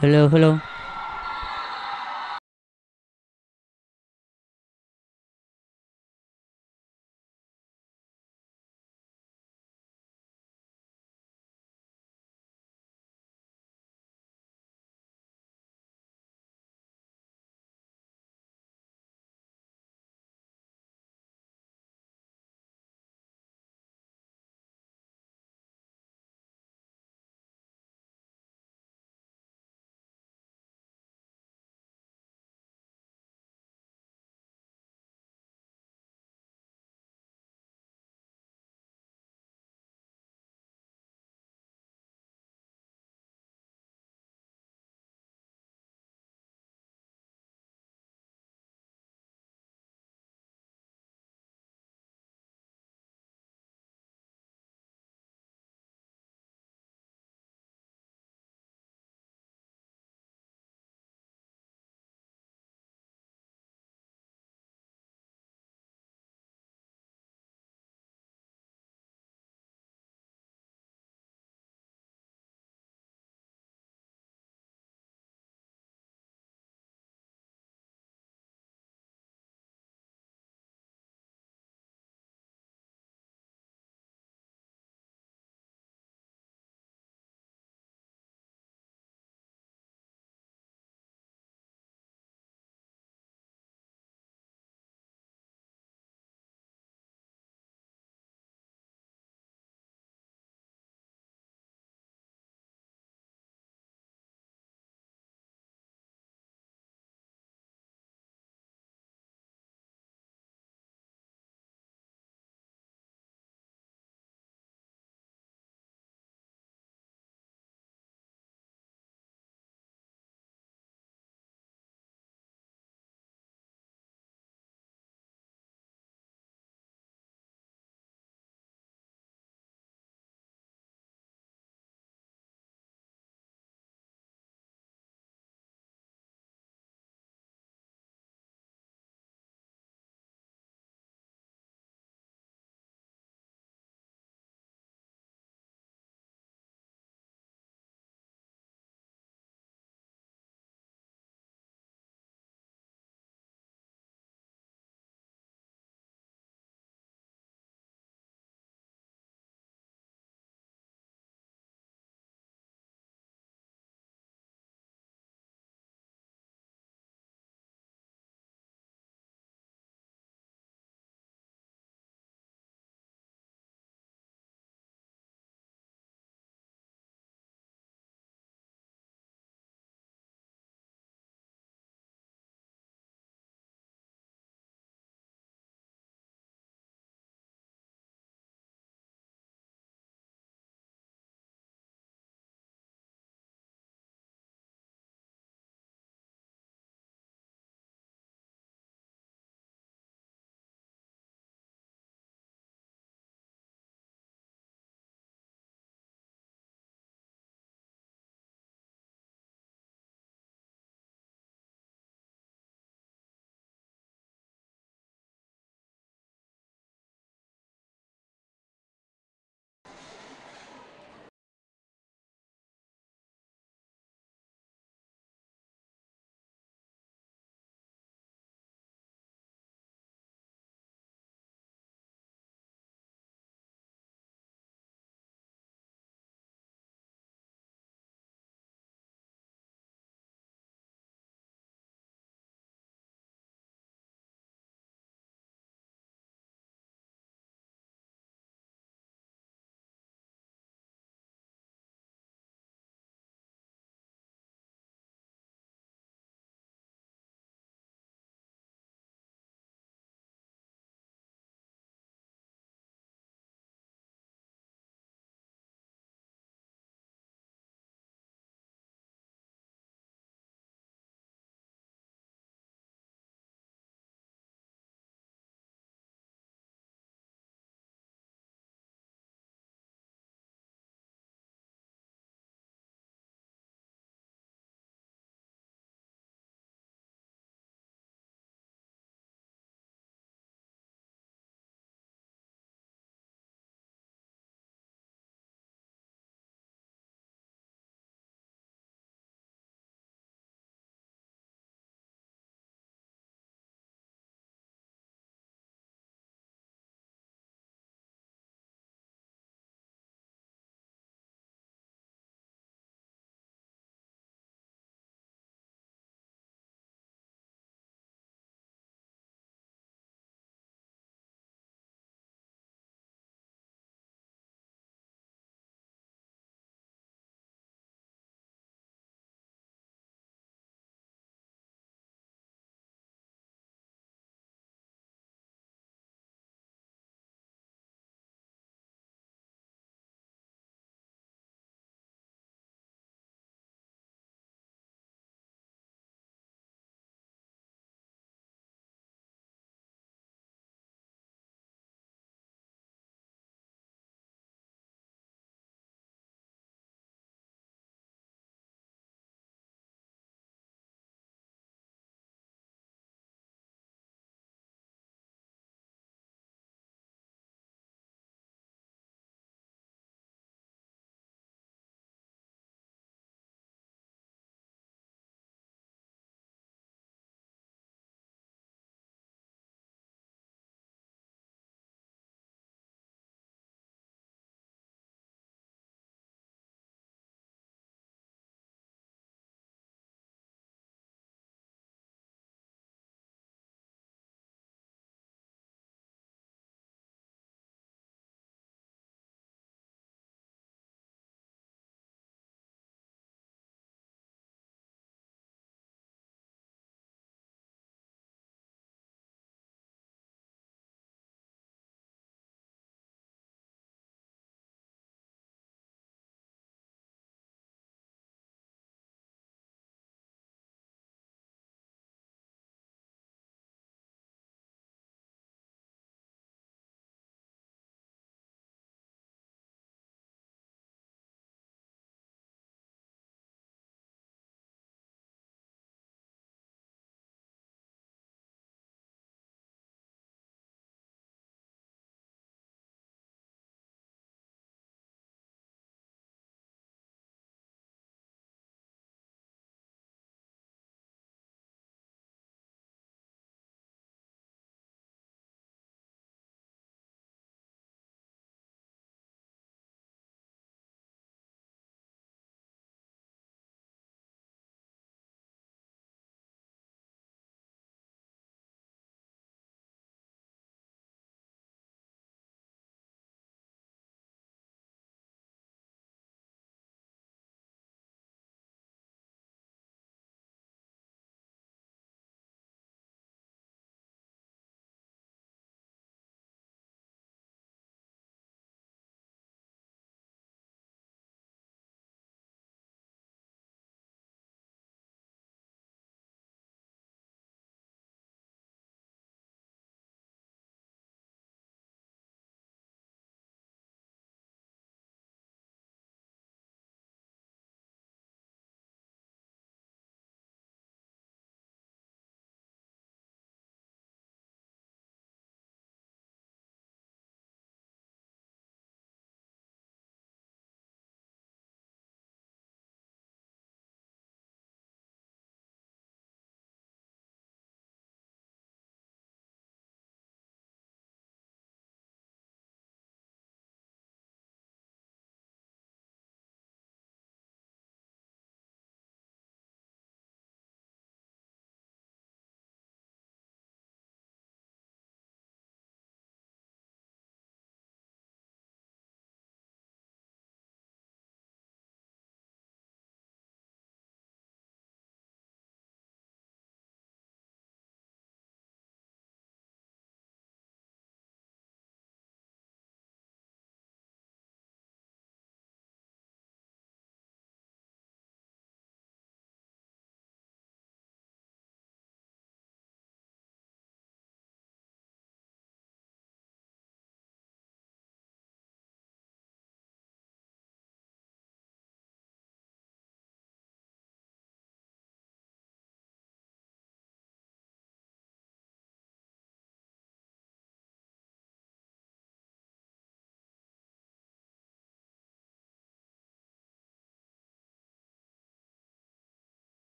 Hello, hello.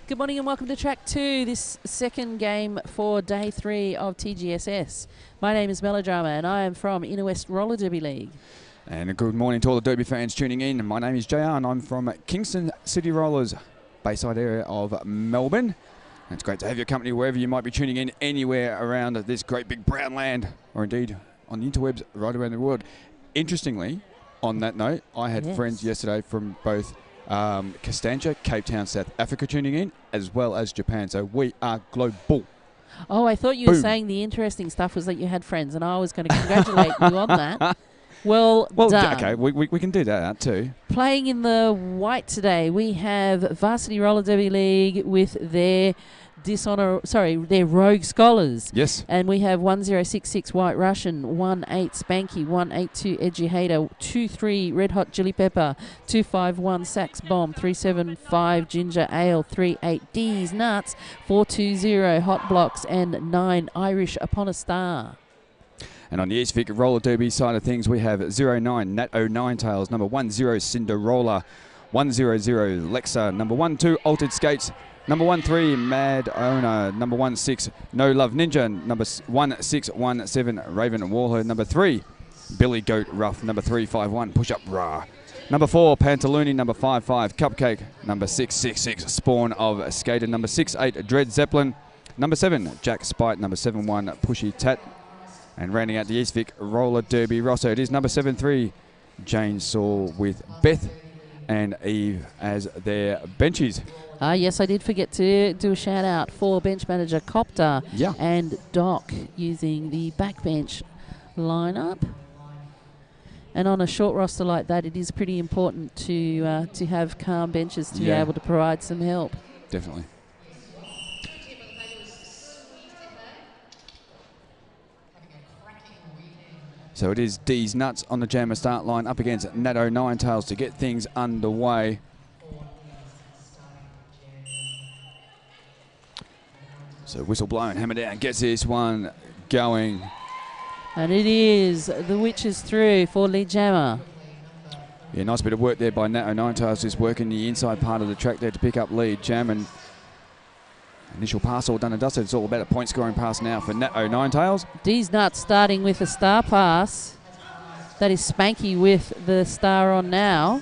Good morning and welcome to track 2, this second game for day 3 of TGSS. My name is Melodrama and I am from Inner West Roller Derby League. And a good morning to all the Derby fans tuning in. My name is JR and I'm from Kingston City Rollers, Bayside area of Melbourne. And it's great to have your company wherever you might be tuning in, anywhere around this great big brown land, or indeed on the interwebs right around the world. Interestingly, on that note, I had friends yesterday from both Costanza, Cape Town, South Africa tuning in, as well as Japan. So we are global. Oh, I thought you were saying the interesting stuff was that you had friends, and I was going to congratulate you on that. Well done. Okay, we can do that too. Playing in the white today, we have Varsity Roller Derby League with their their Rogue Scholars. Yes. And we have 1066 White Russian, 18 Spanky, 182 Edgy Hater, 23 Red Hot Chili Pepper, 251 Sax Bomb, 375 Ginger Ale, 38 D's Nuts, 420 Hot Blocks, and 9 Irish Upon a Star. And on the East Vic Roller Derby side of things, we have 09 Nat 09 Tails, number 10 Cinderella, 100 Lexa, number 12 Altered Skates, number 13 Mad Owner, number 16 No Love Ninja, number 1617 Raven Warherd, number 3 Billy Goat Rough, number 351 Push Up Rah, number 4 Pantaloonie, number 55 Cupcake, number 666 Spawn of Skater, number 68 Dread Zeppelin, number 7 Jack Spite, number 71 Pushy Tat. And rounding out the East Vic Roller Derby roster, it is number 73 Jane Saul with Beth and Eve as their benchies. Yes, I did forget to do a shout out for bench manager Copter and Doc using the backbench lineup. And on a short roster like that, it is pretty important to have calm benches to be able to provide some help. Definitely. So it is D's Nuts on the jammer start line up against Nat 09 Tails to get things underway. So whistle blown, hammer down, gets this one going. And it is the Witches through for lead jammer. Yeah, nice bit of work there by Nat 09 Tails, just working the inside part of the track there to pick up lead jam. And initial pass all done and dusted. It's all about a point scoring pass now for Nat 09 Tails. D's Nuts starting with a star pass. That is Spanky with the star on now.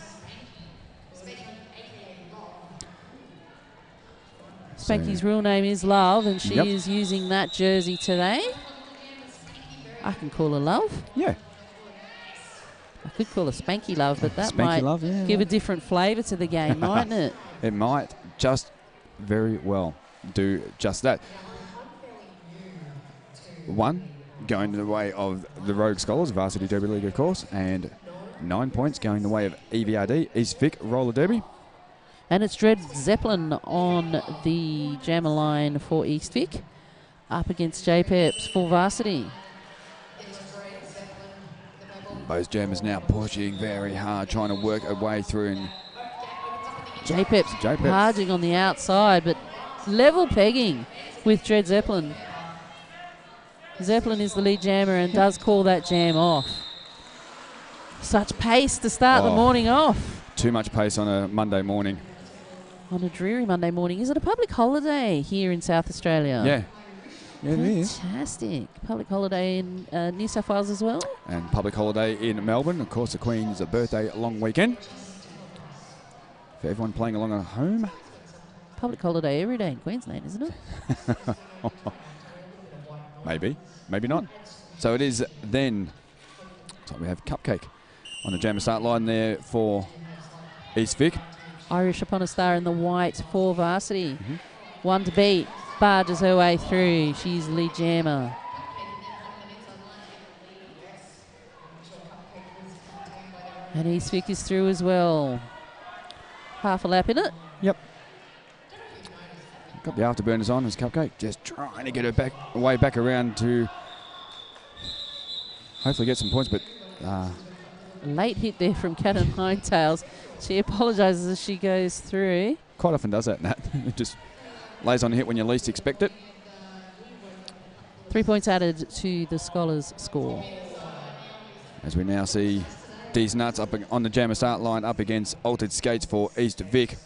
Spanky's real name is Love, and she is using that jersey today. I can call her Love. Yeah. I could call her Spanky Love, but that Spanky might Love, give a different flavour to the game, mightn't it? It might just very well do just that. One going the way of the Rogue Scholars, Varsity Derby League, of course, and 9 points going the way of EVRD, East Vic Roller Derby. And it's Dread Zeppelin on the jammer line for East Vic, up against J-Peps for Varsity. Both jammers now pushing very hard, trying to work a way through. And J-Peps charging on the outside, but level pegging with Dread Zeppelin. Zeppelin is the lead jammer and does call that jam off. Such pace to start the morning off. Too much pace on a Monday morning. On a dreary Monday morning. Is it a public holiday here in South Australia? Yeah. Yeah, it is. Fantastic. Public holiday in New South Wales as well. And public holiday in Melbourne. Of course, the Queen's birthday long weekend. For everyone playing along at home. Public holiday every day in Queensland, isn't it? Maybe. Maybe not. So it is then. So we have Cupcake on the jammer start line there for East Vic. Irish Upon a Star in the white for Varsity. One to beat. Barges her way through. She's lead jammer. And East Vic is through as well. Half a lap in it. Yep. Got the afterburners on as Cupcake, just trying to get her way back around to hopefully get some points, but late hit there from Cat and Hindtails. She apologises as she goes through. Quite often does that, Nat. It just lays on a hit when you least expect it. 3 points added to the Scholars' score. As we now see D's Nuts up on the jammer start line up against Altered Skates for East Vic.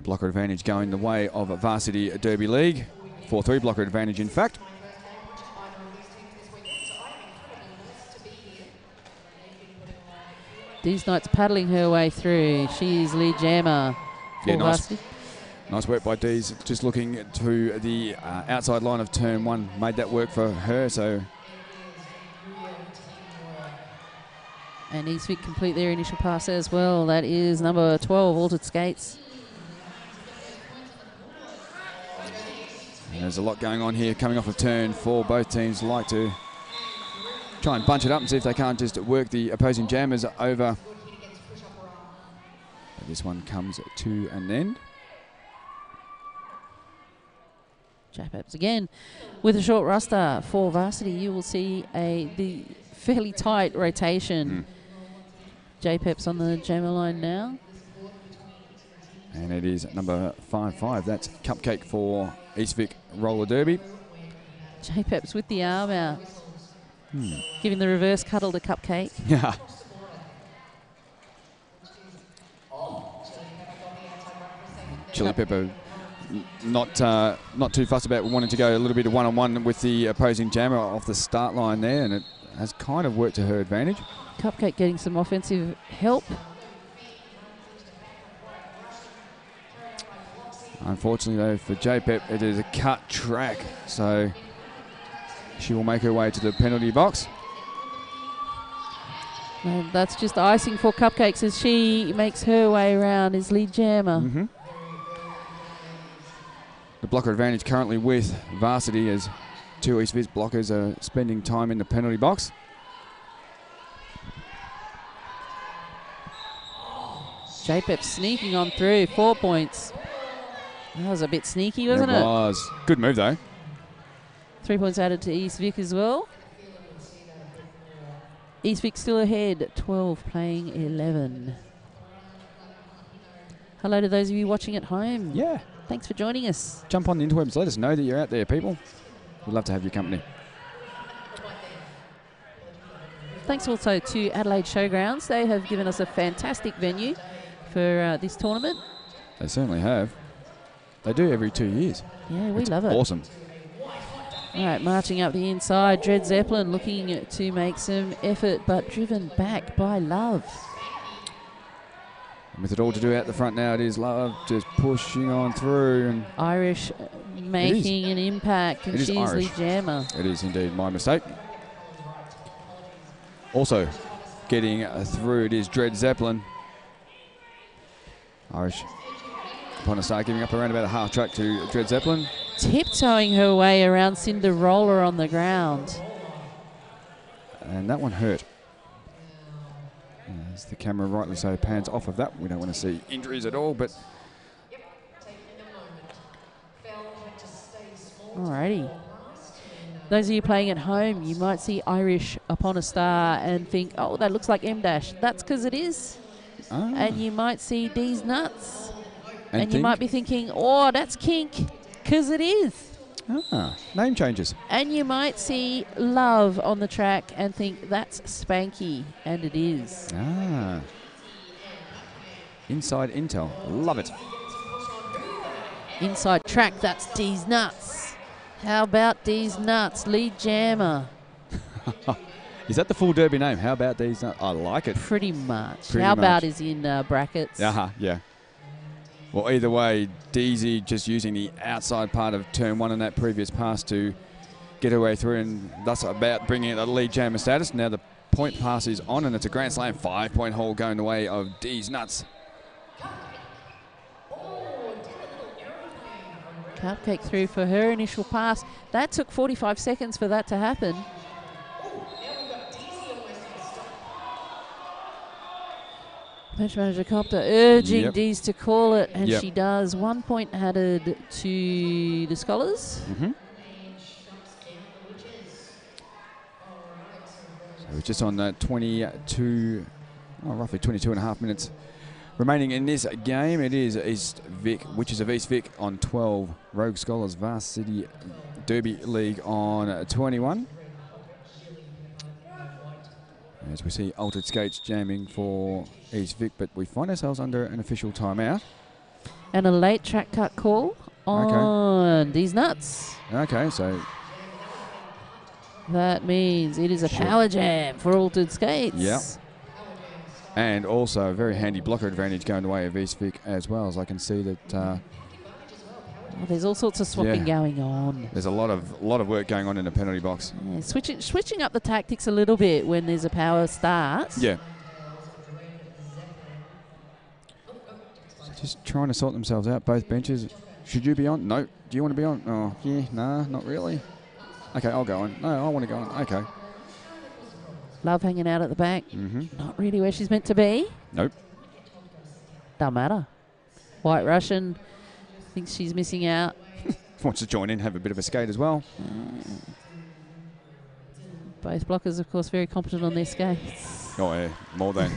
Blocker advantage going the way of Varsity Derby League. 4-3 blocker advantage, in fact. These Knights paddling her way through. She's lead jammer for Varsity. Nice work by Dees. Just looking to the outside line of turn one. Made that work for her, so... And Eastwick complete their initial pass as well. That is number 12, Altered Skates. And there's a lot going on here coming off of turn four. Both teams like to try and bunch it up and see if they can't just work the opposing jammers over. But this one comes to an end. Japeps again with a short roster for Varsity. You will see the fairly tight rotation. Japeps on the jammer line now. And it is number 5-5. That's Cupcake for Eastwick Roller Derby. Japeps with the arm out. Giving the reverse cuddle to Cupcake. Yeah. Chili Pepper not too fussed about wanting to go a little bit of one-on-one with the opposing jammer off the start line there, and it has kind of worked to her advantage. Cupcake getting some offensive help. Unfortunately, though, for JPEP, it is a cut track, so she will make her way to the penalty box. And that's just icing for Cupcakes as she makes her way around as lead jammer. The blocker advantage currently with Varsity as two East Viz blockers are spending time in the penalty box. JPEP sneaking on through, 4 points. That was a bit sneaky, wasn't it? It was. Good move, though. 3 points added to East Vic as well. East Vic still ahead, 12 playing 11. Hello to those of you watching at home. Yeah. Thanks for joining us. Jump on the interwebs. Let us know that you're out there, people. We'd love to have your company. Thanks also to Adelaide Showgrounds. They have given us a fantastic venue for this tournament. They certainly have. They do every 2 years. Yeah, we love it. Awesome. All right, marching up the inside, Dread Zeppelin looking to make some effort, but driven back by Love. And with it all to do out the front now, it is Love just pushing on through. And Irish making an impact, and she's lead jammer. It is indeed my mistake. Also getting through, it is Dread Zeppelin. Irish upon a start giving up around about a half track to Dread Zeppelin. Tiptoeing her way around Cinderella on the ground. And that one hurt. As the camera rightly so pans off of that. We don't want to see injuries at all, but... Alrighty. Those of you playing at home, you might see Irish upon a star and think, oh, that looks like M-dash. That's because it is. And you might see D's nuts. And you might be thinking, oh, that's kink, because it is. Name changes. And you might see Love on the track and think that's Spanky, and it is. Inside intel. Love it. Inside track, that's D's nuts. How about D's nuts? Lead jammer. Is that the full Derby name? How about D's nuts? I like it. Pretty much. How about is in brackets. Yeah. Well, either way, Deezy just using the outside part of turn one in that previous pass to get her way through, and thus about bringing it a lead jammer status. Now the point pass is on, and it's a Grand Slam 5-point hole going the way of D's nuts. Cupcake through for her initial pass. That took 45 seconds for that to happen. Match manager Copter urging Dees to call it, and she does. 1 point added to the Scholars. So we're just on roughly 22 and a half minutes remaining in this game. It is East Vic, Witches of East Vic on 12, Rogue Scholars Varsity Derby League on 21. As we see Altered Skates jamming for East Vic, but we find ourselves under an official timeout. And a late track cut call on these nuts. Okay, so that means it is a power jam for Altered Skates. Yep. And also a very handy blocker advantage going the way of East Vic as well, as I can see that. There's all sorts of swapping going on. There's a lot of work going on in the penalty box. Yeah, switching up the tactics a little bit when there's a power start. Yeah. Just trying to sort themselves out, both benches. Should you be on? No. Do you want to be on? Oh, yeah, nah, not really. Okay, I'll go on. No, I want to go on. Okay. Love hanging out at the back. Not really where she's meant to be. Nope. Don't matter. White Russian thinks she's missing out. Wants to join in, have a bit of a skate as well. Both blockers, of course, very competent on their skates. Oh, yeah, more than.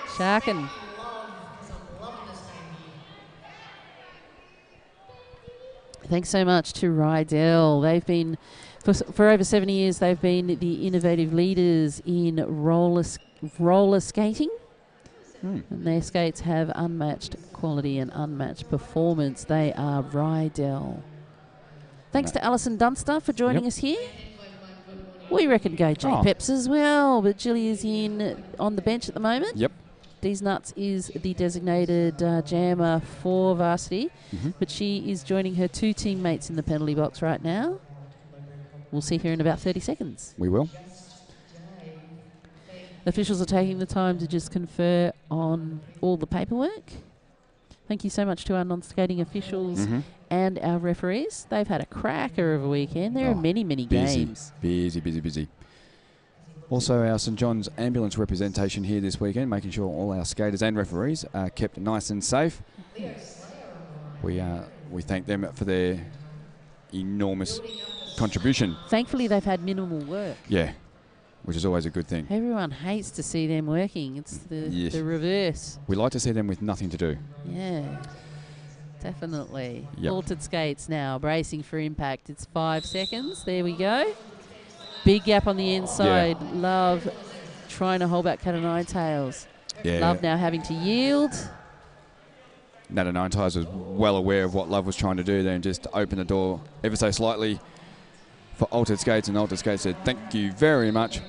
Sharkin. Thanks so much to Rydell. They've been, for over 7 years, they've been the innovative leaders in roller skating. And their skates have unmatched quality and unmatched performance. They are Rydell. Thanks to Alison Dunster for joining us here. We reckon go J-Peps as well, but Jilly is on the bench at the moment. Yep. These Nuts is the designated jammer for varsity, but she is joining her 2 teammates in the penalty box right now. We'll see her in about 30 seconds. We will. Officials are taking the time to just confer on all the paperwork. Thank you so much to our non-skating officials and our referees. They've had a cracker of a weekend. There are many, many games. Busy. Also, our St John's ambulance representation here this weekend, making sure all our skaters and referees are kept nice and safe. We thank them for their enormous contribution. Thankfully, they've had minimal work. Yeah, which is always a good thing. Everyone hates to see them working. It's the reverse. We like to see them with nothing to do. Yeah, definitely. Yep. Altered Skates now, bracing for impact. It's 5 seconds. There we go. Big gap on the inside. Yeah. Love trying to hold back Cat o' Nine Tails. Yeah. Love now having to yield. Nat o' Nine Tails was well aware of what Love was trying to do there and just open the door ever so slightly for Altered Skates, and Altered Skates said, thank you very much.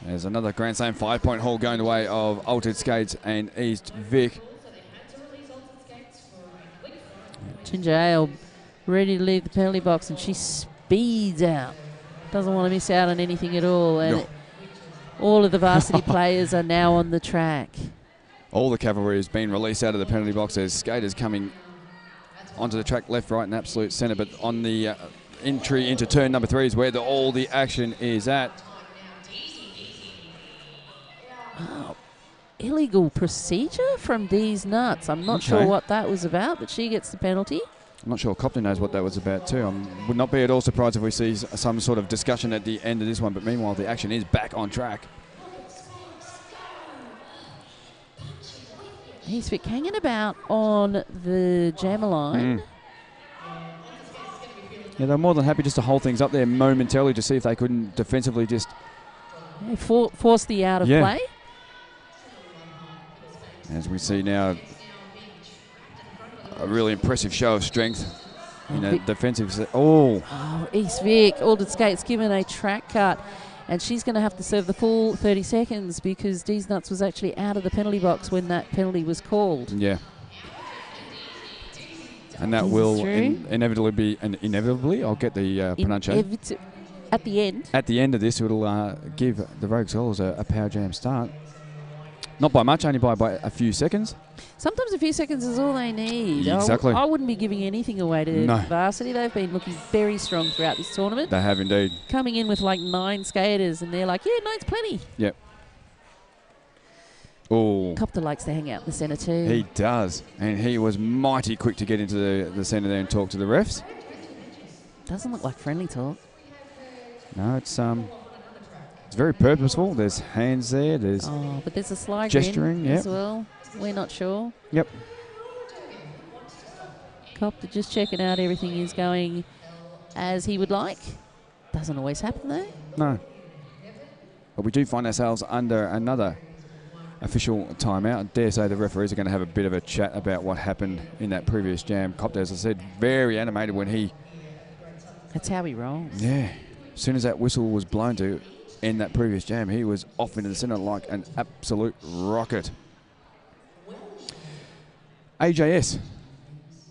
There's another Grand Slam 5-point haul going the way of Altered Skates and East Vic. Ginger Ale ready to leave the penalty box, and she speeds out. Doesn't want to miss out on anything at all. And all of the varsity players are now on the track. All the cavalry has been released out of the penalty box. There's skaters coming onto the track left, right, and absolute centre. But on the entry into turn number 3 is where all the action is at. Oh, illegal procedure from these Nuts. I'm not sure what that was about, but she gets the penalty. I'm not sure Copton knows what that was about too. I would not be at all surprised if we see some sort of discussion at the end of this one, but meanwhile the action is back on track. He's hanging about on the jammer line. Yeah, they're more than happy just to hold things up there momentarily to see if they couldn't defensively just force the out of play. As we see now, a really impressive show of strength in a defensive. East Vic, Altered Skates given a track cut, and she's going to have to serve the full 30 seconds because D's Nuts was actually out of the penalty box when that penalty was called. Yeah. And that will inevitably be, I'll get the pronunciation. At the end. At the end of this, it'll give the Rogue Scholars a power jam start. Not by much, only by a few seconds. Sometimes a few seconds is all they need. Exactly. I wouldn't be giving anything away to varsity. They've been looking very strong throughout this tournament. They have indeed. Coming in with like 9 skaters, and they're like, yeah, 9's plenty. Yep. Oh. Copter likes to hang out in the centre too. He does. And he was mighty quick to get into the centre there and talk to the refs. Doesn't look like friendly talk. No, it's very purposeful. There's hands there. There's but there's a slide gesturing as well. We're not sure. Yep. Copter just checking out everything is going as he would like. Doesn't always happen though. No. But we do find ourselves under another official timeout. I dare say the referees are going to have a bit of a chat about what happened in that previous jam. Copter, as I said, very animated when he... That's how he rolls. Yeah. As soon as that whistle was blown to end that previous jam, he was off into the centre like an absolute rocket. AJS.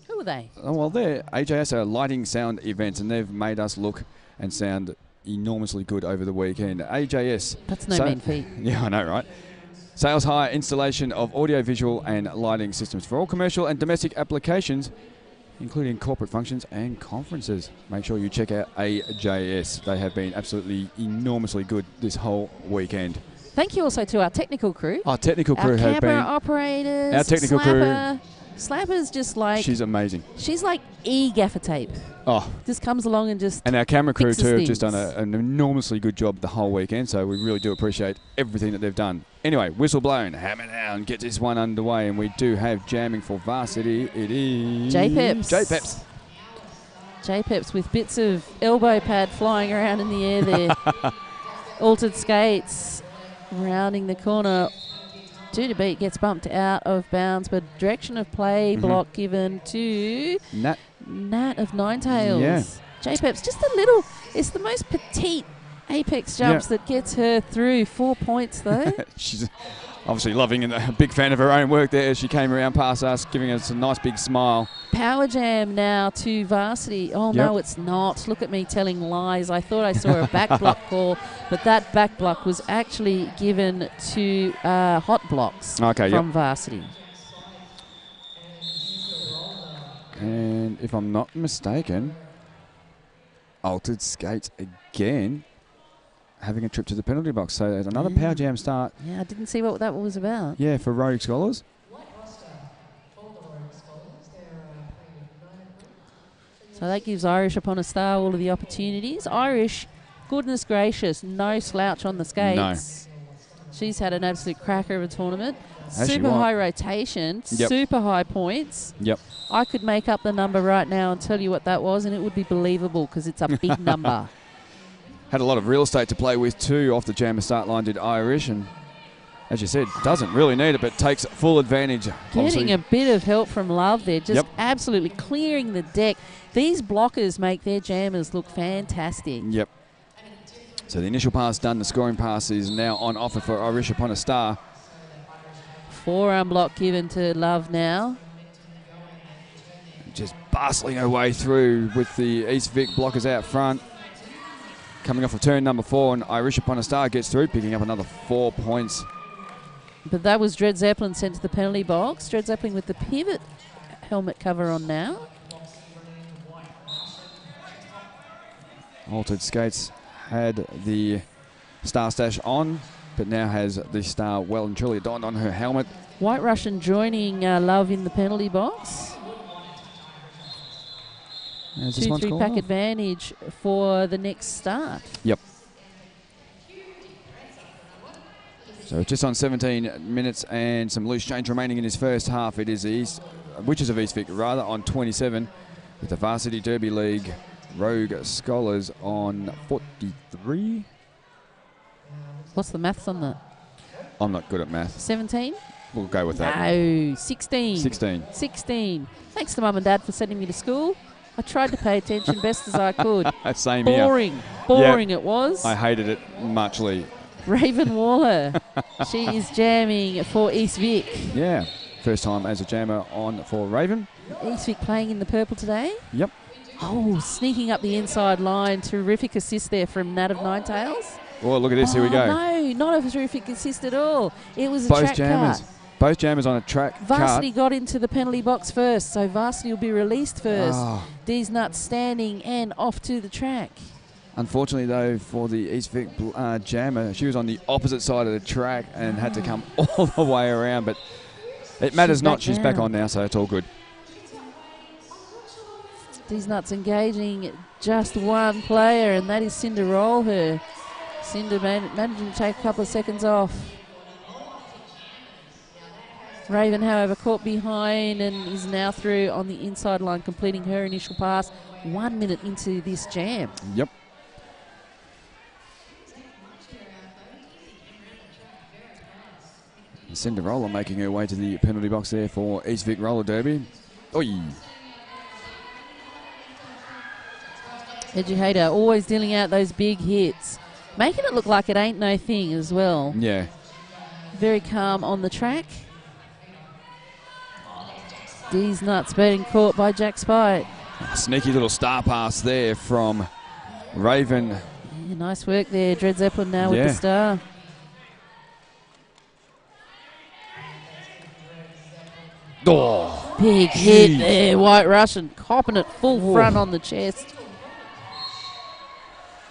Who are they? Oh, well, AJS are lighting sound events, and they've made us look and sound enormously good over the weekend. AJS. That's no mean feat. Yeah, I know, right? Sales hire installation of audio-visual and lighting systems for all commercial and domestic applications, including corporate functions and conferences. Make sure you check out AJS. They have been absolutely enormously good this whole weekend. Thank you also to our technical crew. Our technical crew have been... Our camera operators. Our technical crew. Slapper's just like... She's amazing. She's like gaffer tape. Oh. Just comes along and just... And our camera crew too have things. just done an enormously good job the whole weekend, so we really do appreciate everything that they've done. Anyway, whistle blown, hammer down, get this one underway, and we do have jamming for varsity. It is... J-Peps. J-Peps. J-Peps with bits of elbow pad flying around in the air there. Altered skates rounding the corner. 2 to beat gets bumped out of bounds, but direction of play block given to Nat of Ninetails. Yeah. J-Peps, just a little, it's the most petite apex jumps that gets her through. 4 points though. She's obviously loving and a big fan of her own work there as she came around past us, giving us a nice big smile. Power jam now to varsity. Oh, no, it's not. Look at me telling lies. I thought I saw a back block call, but that back block was actually given to hot blocks from varsity. And if I'm not mistaken, altered skates again, having a trip to the penalty box. So there's another power jam start. Yeah, I didn't see what that was about. Yeah, for Rogue Scholars. So that gives Irish upon a star all of the opportunities. Irish, goodness gracious, no slouch on the skates. No. She's had an absolute cracker of a tournament. Super high rotation, super high points. Yep. I could make up the number right now and tell you what that was, and it would be believable because it's a big number. Had a lot of real estate to play with too off the jammer start line, did Irish, and as you said, doesn't really need it, but takes full advantage. Getting a bit of help from Love there, just absolutely clearing the deck. These blockers make their jammers look fantastic. Yep. So the initial pass done, the scoring pass is now on offer for Irish upon a star. Forearm block given to Love now. Just bustling her way through with the East Vic blockers out front. Coming off of turn number 4, and Irish upon a star gets through, picking up another 4 points. But that was Dred Zeppelin sent to the penalty box. Dred Zeppelin with the pivot helmet cover on now. Altered Skates had the star stash on, but now has the star well and truly adorned on her helmet. White Russian joining Love in the penalty box. 2-3 pack advantage for the next start. Yep. So just on 17 minutes and some loose change remaining in his first half. It is Witches of East Vic rather on 27 with the Varsity Derby League Rogue Scholars on 43. What's the maths on that? I'm not good at math. 17? We'll go with that. No, 16. 16. 16. Thanks to Mum and Dad for sending me to school. I tried to pay attention best as I could. Same here. Boring it was. I hated it muchly. Raven Waller. She is jamming for East Vic. Yeah. First time as a jammer on for Raven. East Vic playing in the purple today. Yep. Oh, sneaking up the inside line. Terrific assist there from Nat of Ninetails. Oh, look at this. Here we go. No, not a terrific assist at all. It was a Both track jammers. cut. Both jammers on a track Varsity got into the penalty box first, so Varsity will be released first. Oh. These nuts standing and off to the track. Unfortunately, though, for the East Vic jammer, she was on the opposite side of the track and had to come all the way around. But it matters not. She's back on now, so it's all good. These nuts engaging just one player, and that is Cinder Rollher. Cinder managing to take a couple of seconds off. Raven, however, caught behind and is now through on the inside line, completing her initial pass 1 minute into this jam. Yep. Cinderella making her way to the penalty box there for East Vic Roller Derby. Oi! Educator always dealing out those big hits. Making it look like it ain't no thing as well. Yeah. Very calm on the track. D's Nuts being caught by Jack Spite. Sneaky little star pass there from Raven. Yeah, nice work there. Dred Zeppelin now with the star. Oh, big hit there. White Russian copping it full front on the chest.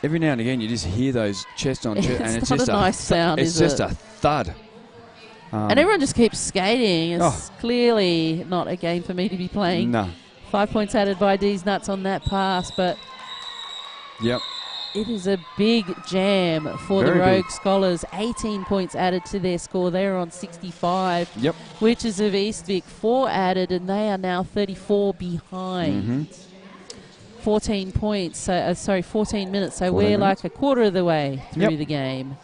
Every now and again, you just hear those chest on chest, and it's not just a nice sound. It's just a thud. And everyone just keeps skating. It's clearly not a game for me to be playing. No. 5 points added by D's Nuts on that pass, but yep, it is a big jam for the Rogue Scholars. 18 points added to their score. They're on 65. Yep. Which is of East Vic. 4 added, and they are now 34 behind. 14 points. So 14 minutes. So we're like a quarter of the way through the game.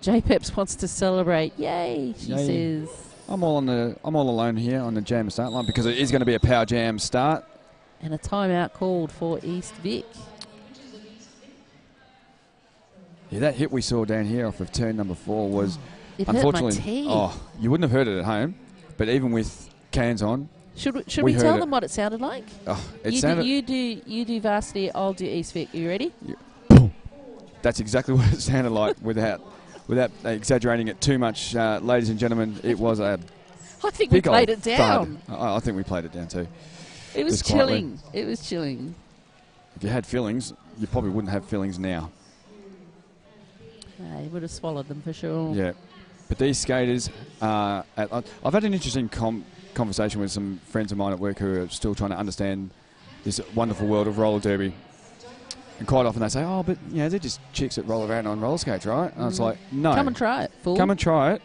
J-Peps wants to celebrate. Yay, she says. I'm all alone here on the jam start line because it is going to be a power jam start. And a timeout called for East Vic. Yeah, that hit we saw down here off of turn number 4 was unfortunately hurt my teeth. Oh, you wouldn't have heard it at home, but even with cans on. Should we tell them what it sounded like? Oh, you do varsity, I'll do East Vic. Are you ready? Yeah. That's exactly what it sounded like without exaggerating it too much, ladies and gentlemen. It was a I think we played it down. I think we played it down too. It was chilling. It was chilling. If you had fillings, you probably wouldn't have fillings now. You would have swallowed them for sure. Yeah. But these skaters, I've had an interesting conversation with some friends of mine at work who are still trying to understand this wonderful world of roller derby. And quite often they say, oh, but they're just chicks that roll around on roller skates, right? And I was like, no. Come and try it, fool. Come and try it.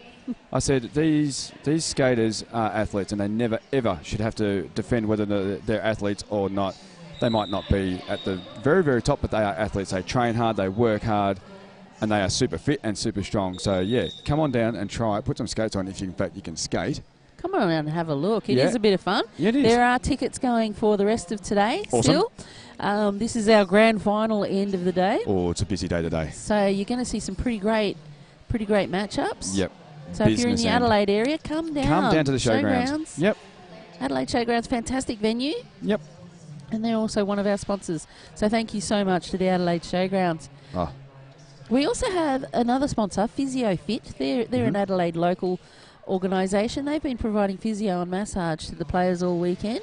I said, these skaters are athletes and they never, ever should have to defend whether they're athletes or not. They might not be at the very, very top, but they are athletes. They train hard, they work hard, and they are super fit and super strong. So, yeah, come on down and try it. Put some skates on if you can skate. Come on and have a look. It is a bit of fun. Yeah, it is. There are tickets going for the rest of today still. This is our grand final end of the day. Oh, it's a busy day today. So you're going to see some pretty great matchups. Yep. So if you're in the Adelaide area, come down. Come down to the showgrounds. Yep. Adelaide Showgrounds, fantastic venue. Yep. And they're also one of our sponsors. So thank you so much to the Adelaide Showgrounds. Oh. We also have another sponsor, PhysioFit. They're an Adelaide local organisation. They've been providing physio and massage to the players all weekend.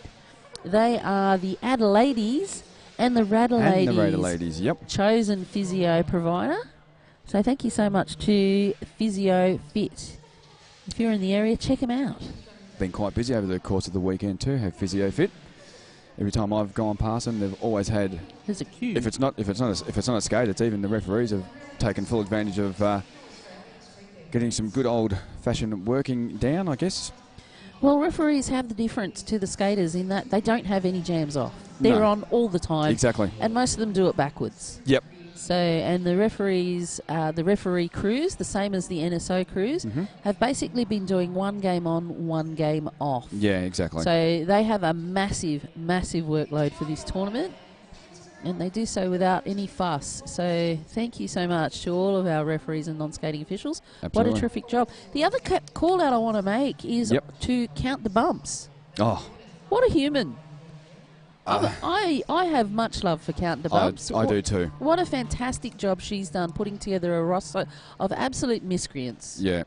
They are the Adelaides and the Radalaides. Yep. Chosen physio provider. So thank you so much to PhysioFit. If you're in the area, check them out. Been quite busy over the course of the weekend too. Have PhysioFit. Every time I've gone past them, they've always had. There's a queue. If it's not a skate, it's even the referees have taken full advantage of getting some good old-fashioned working down, I guess. Well, referees have the difference to the skaters in that they don't have any jams off. They're on all the time. Exactly. And most of them do it backwards. Yep. So, and the referees, the referee crews, the same as the NSO crews, have basically been doing one game on, one game off. Yeah, exactly. So they have a massive, massive workload for this tournament, and they do so without any fuss. So thank you so much to all of our referees and non-skating officials. Absolutely. What a terrific job. The other call out I want to make is to count the bumps. Oh. What a human. I have much love for Count the Bumps. I do too. What a fantastic job she's done putting together a roster of absolute miscreants. Yeah.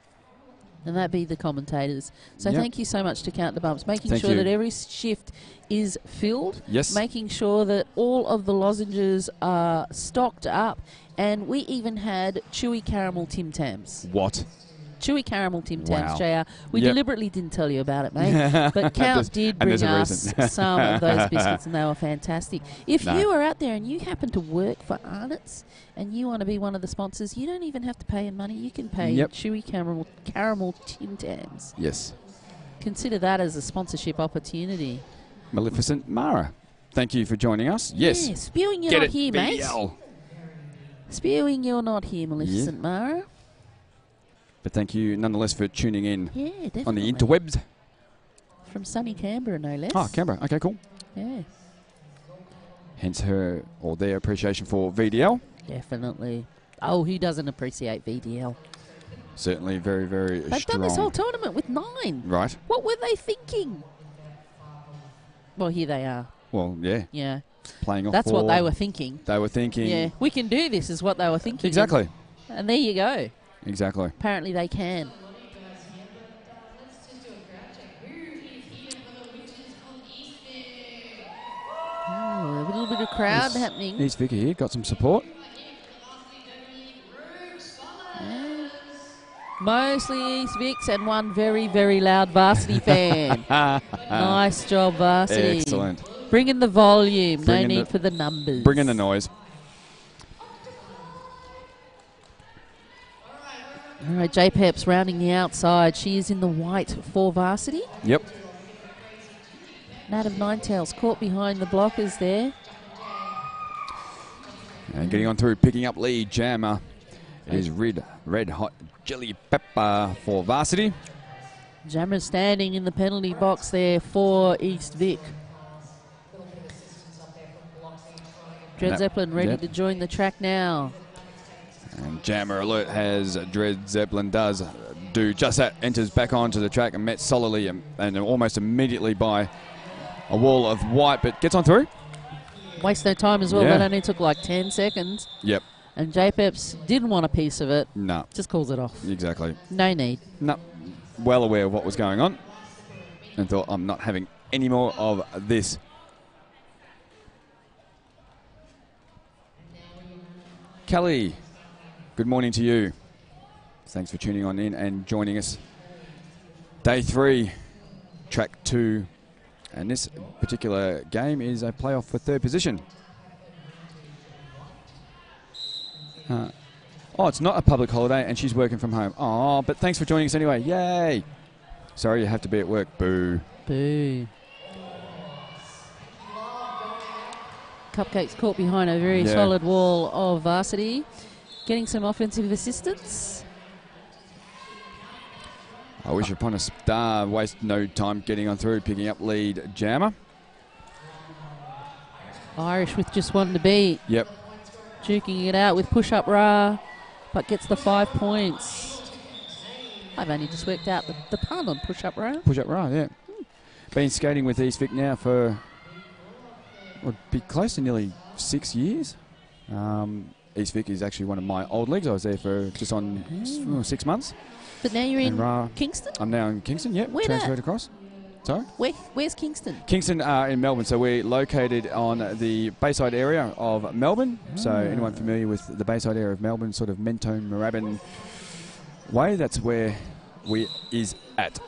And that be the commentators. So thank you so much to Count the Bumps, making sure that every shift is filled. Yes. Making sure that all of the lozenges are stocked up. And we even had chewy caramel Tim Tams. What? Chewy caramel Tim Tams, wow. JR. We deliberately didn't tell you about it, mate. But Count did bring us some of those biscuits, and they were fantastic. If you are out there and you happen to work for Arnott's and you want to be one of the sponsors, you don't even have to pay in money. You can pay chewy caramel Tim Tams. Yes. Consider that as a sponsorship opportunity. Maleficent Mara, thank you for joining us. Yes. Yeah, spewing you're not here, mate. VDL. Spewing you're not here, Maleficent Mara. But thank you nonetheless for tuning in on the definitely. interwebs. From sunny Canberra, no less. Oh, Canberra. Okay, cool. Yeah. Hence her or their appreciation for VDL. Definitely. Oh, who doesn't appreciate VDL? Certainly very, very They've strong. done this whole tournament with 9. Right. What were they thinking? Well, here they are. Well, yeah. Yeah. Playing off That's what ball. they were thinking. They were thinking. Yeah, we can do this is what they were thinking. Exactly. And there you go. Exactly. Apparently they can. Oh, a little bit of crowd happening. East Vicky here, got some support. Yeah. Mostly East Vics and one very, very loud varsity fan. Nice job, varsity. Excellent. Bring in the volume. No need for the numbers. Bring in the noise. All right, J Pep's rounding the outside. She is in the white for varsity. Yep. Nat of Ninetails caught behind the blockers there. And getting on through, picking up lead, Jammer is red hot jelly pepper for varsity. Jammer standing in the penalty box there for East Vic. Dred Zeppelin ready to join the track now. And Jammer alert has Dred Zeppelin does do just that, enters back onto the track and met solidly and almost immediately by a wall of white, but gets on through. Waste no time as well. Yeah. That only took like 10 seconds. Yep. And J-Peps didn't want a piece of it. No. Just calls it off. Exactly. No need. No. Well aware of what was going on and thought, I'm not having any more of this. Kelly, good morning to you. Thanks for tuning on in and joining us. Day 3, track 2. And this particular game is a playoff for 3rd position. Oh, it's not a public holiday and she's working from home. Oh, but thanks for joining us anyway. Yay. Sorry, you have to be at work. Boo. Boo. Cupcake's caught behind a very solid wall of varsity. Getting some offensive assistance. I wish upon a star. Waste no time getting on through, picking up lead, Jammer. Irish with just one to beat. Yep. Juking it out with push-up Ra, but gets the 5 points. I've only just worked out the pun on push-up Ra. Push-up Ra, yeah. Been skating with East Vic now for, would be close to nearly 6 years. East Vic is actually one of my old leagues. I was there for just on 6 months. But now you're in Kingston? I'm now in Kingston, yep. Where transferred across. Sorry? Where's Kingston? Kingston in Melbourne. So we're located on the Bayside area of Melbourne. So anyone familiar with the Bayside area of Melbourne, sort of Mentone, Moorabbin way, that's where we is at.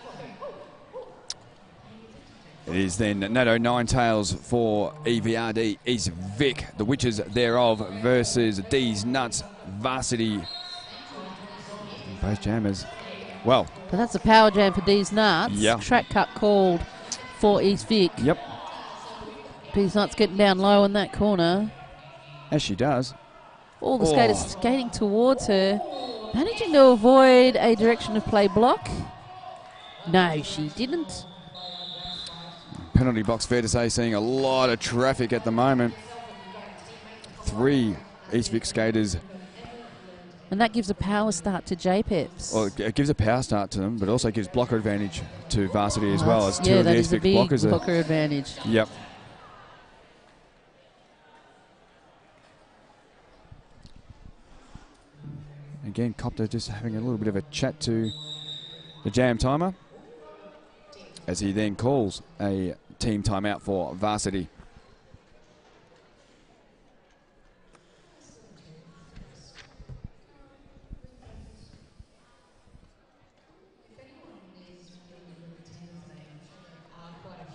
It is then Natto Ninetails for EVRD, East Vic, the witches thereof, versus D's Nuts Varsity. Both jammers. Well. But that's a power jam for D's Nuts. Yeah. Track cut called for East Vic. Yep. D's Nuts getting down low in that corner. As she does. All the skaters skating towards her. Managing to avoid a direction of play block. No, she didn't. Penalty box, fair to say, seeing a lot of traffic at the moment. 3 East Vic skaters. And that gives a power start to J-Peps. Well, it gives a power start to them, but also gives blocker advantage to varsity as well. As 2 of the East Vic blockers are. Blocker advantage. Yep. Again, Copter just having a little bit of a chat to the jam timer as he then calls a team timeout for varsity.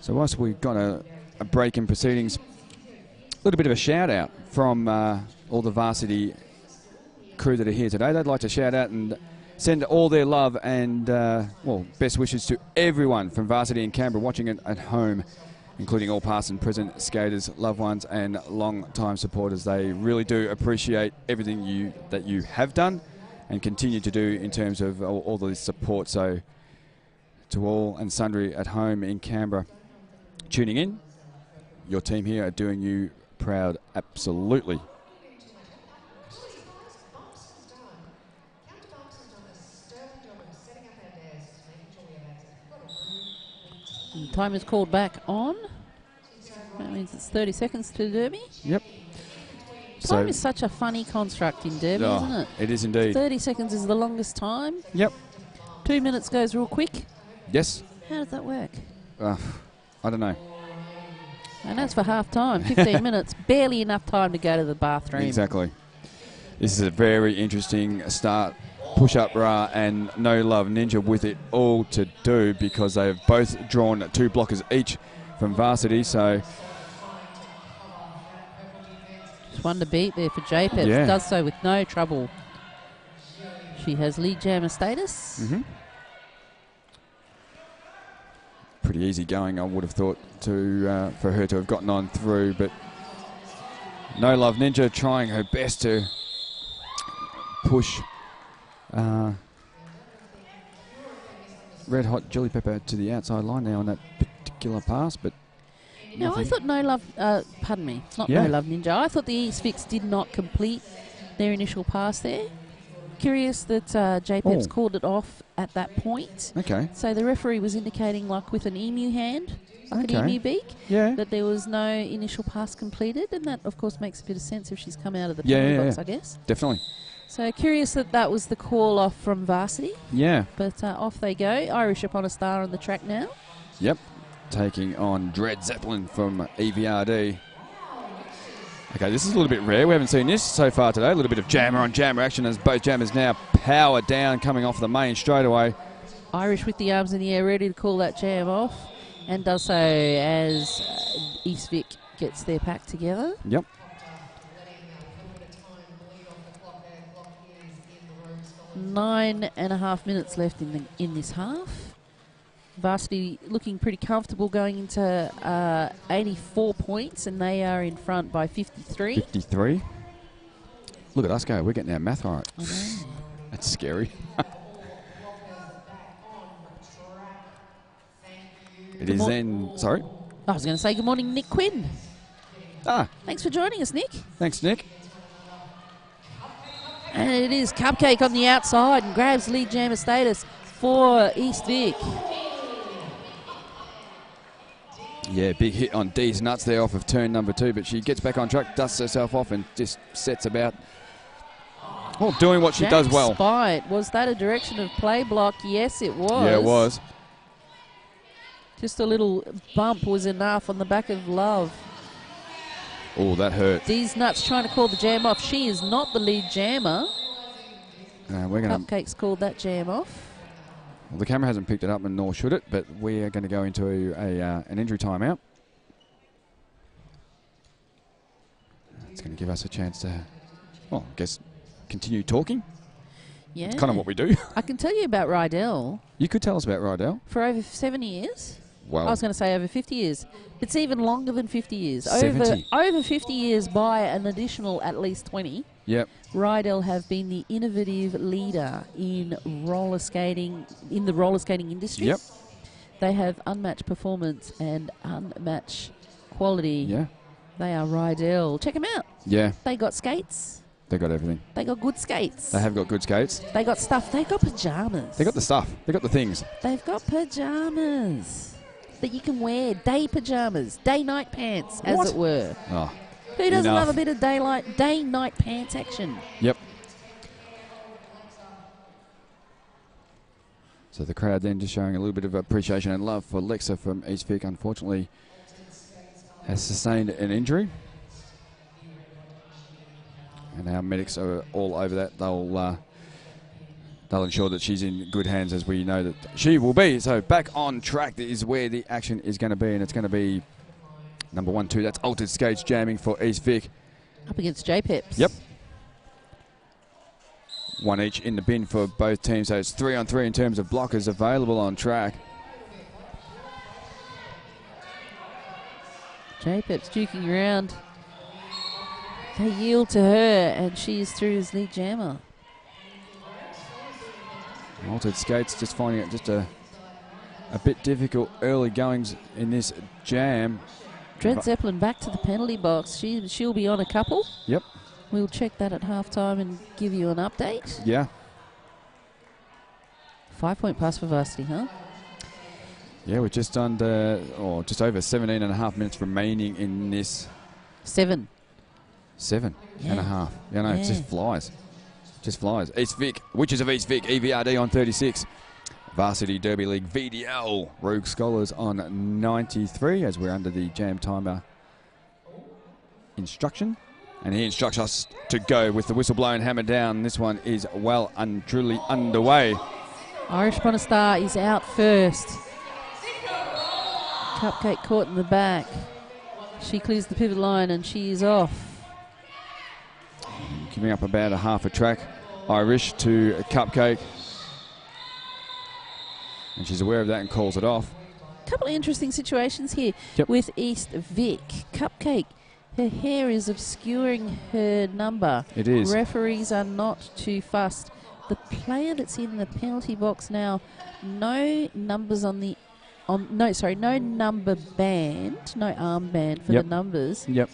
So whilst we've got a break in proceedings, a little bit of a shout out from all the varsity crew that are here today. They'd like to shout out and send all their love and best wishes to everyone from varsity in Canberra watching it at home, including all past and present skaters, loved ones and long time supporters. They really do appreciate everything that you have done and continue to do in terms of all the support. So to all and sundry at home in Canberra tuning in, your team here are doing you proud, absolutely. And time is called back on. That means it's 30 seconds to Derby. Yep. Time is such a funny construct in Derby, isn't it? It is indeed. 30 seconds is the longest time. Yep. 2 minutes goes real quick. Yes. How does that work? I don't know. And that's for half time. 15 minutes. Barely enough time to go to the bathroom. Exactly. This is a very interesting start. Push Up Ra and No Love Ninja with it all to do, because they have both drawn 2 blockers each from Varsity. So just one to beat there for JPEP. Yeah. Does so with no trouble. She has lead jammer status. Mm-hmm. Pretty easy going, I would have thought, to for her to have gotten on through, but No Love Ninja trying her best to push Red Hot Chili Pepper to the outside line now on that particular pass, but no, I thought No Love, pardon me, it's not No Love Ninja. I thought the East Fix did not complete their initial pass there. Curious that JPEP's called it off at that point. Okay. So the referee was indicating, like with an emu hand, like an emu beak, that there was no initial pass completed, and that, of course, makes a bit of sense if she's come out of the penalty box, I guess. Definitely. So curious that was the call off from Varsity. Yeah. But off they go. Irish upon a star on the track now. Yep. Taking on Dread Zeppelin from EVRD. Okay, this is a little bit rare. We haven't seen this so far today. A little bit of jammer on jammer action as both jammers now power down, coming off the main straight away. Irish with the arms in the air, ready to call that jam off, and does so as East Vic gets their pack together. Yep. Nine and a half minutes left in this half. Varsity looking pretty comfortable going into 84 points, and they are in front by 53. 53. Look at us go. We're getting our math right. I know. That's scary. It is then... Sorry? I was going to say good morning, Nick Quinn. Thanks for joining us, Nick. Thanks, Nick. And it is Cupcake on the outside and grabs lead jammer status for East Vic. Yeah, big hit on D's nuts there off of turn number 2, but she gets back on track, dusts herself off, and just sets about doing what she does well. Spite. Was that a direction of play block? Yes, it was. Yeah, it was. Just a little bump was enough on the back of Love. Oh, that hurt. D's nuts trying to call the jam off. She is not the lead jammer. Cupcake's called that jam off. Well, the camera hasn't picked it up, and nor should it, but we are going to go into an injury timeout. It's going to give us a chance to, I guess, continue talking. Yeah. It's kind of what we do. I can tell you about Rydell. You could tell us about Rydell. For over 7 years. Wow. I was going to say over 50 years. It's even longer than 50 years. 70. Over 50 years by an additional at least 20. Yep. Rydell have been the innovative leader in roller skating, in the roller skating industry. Yep. They have unmatched performance and unmatched quality. Yeah. They are Rydell. Check them out. Yeah. They got skates. They got everything. They got good skates. They have got good skates. They got stuff. They got pajamas. They got the stuff. They got the things. They've got pajamas that you can wear. Day pajamas. Day-night pants, as it were. Oh. Who doesn't love a bit of day-night pants action? Yep. So the crowd then just showing a little bit of appreciation and love for Lexa from East Vic. Unfortunately, has sustained an injury. And our medics are all over that. They'll ensure that she's in good hands, as we know that she will be. So back on track is where the action is going to be, and it's going to be number 1, 2. That's Altered Skates jamming for East Vic. Up against JPEPs. Yep. 1 each in the bin for both teams. So it's 3 on 3 in terms of blockers available on track. JPEP's duking around. They yield to her, and she is through as lead jammer. Altered Skates just finding it just a bit difficult early goings in this jam. Dred Zeppelin back to the penalty box. She'll be on a couple. Yep. We'll check that at halftime and give you an update. Yeah. 5-point pass for varsity, huh? Yeah, we're just under, or just over 17 and a half minutes remaining in this. 7. 7 and a half. Yeah, no, it just flies. Just flies. East Vic, Witches of East Vic, EVRD on 36. Varsity Derby League VDL, Rogue Scholars on 93 as we're under the jam timer instruction. And he instructs us to go with the whistle blown, hammer down. This one is well and truly underway. Irish Bonastar is out first. Cupcake caught in the back. She clears the pivot line and she is off. Giving up about a half a track. Irish to Cupcake. And she's aware of that and calls it off. A couple of interesting situations here with East Vic. Cupcake, her hair is obscuring her number. It is. Referees are not too fussed. The player that's in the penalty box now, no numbers on the... no number band, no armband for the numbers. Yep.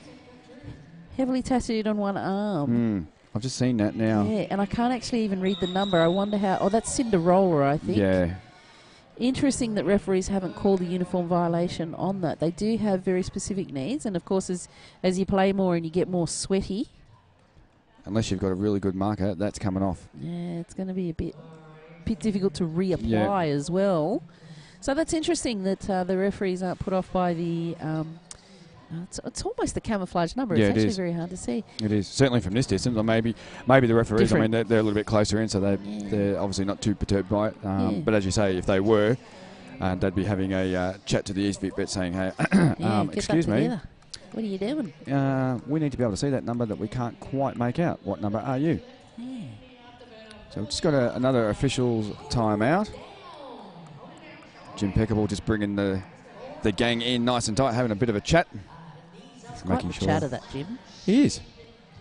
Heavily tattooed on one arm. I've just seen that now. Yeah, and I can't actually even read the number. I wonder how... Oh, that's Cinderella, I think. Yeah. Interesting that referees haven't called a uniform violation on that. They do have very specific needs, and of course, as you play more and you get more sweaty... Unless you've got a really good marker, that's coming off. Yeah, it's going to be a bit difficult to reapply as well. So that's interesting that the referees aren't put off by the... it's almost the camouflage number. Yeah, it's actually is. very hard to see. It is. Certainly from this distance, or maybe the referees, Different. I mean, they're a little bit closer in, so they're obviously not too perturbed by it. But as you say, if they were, they'd be having a chat to the East Vic bet saying, hey, excuse me, what are you doing? we need to be able to see that number that we can't quite make out. What number are you? Yeah. So we've just got another officials timeout. Jim Peckable just bringing the gang in nice and tight, having a bit of a chat. It's quite the chatter, that Jim. He is.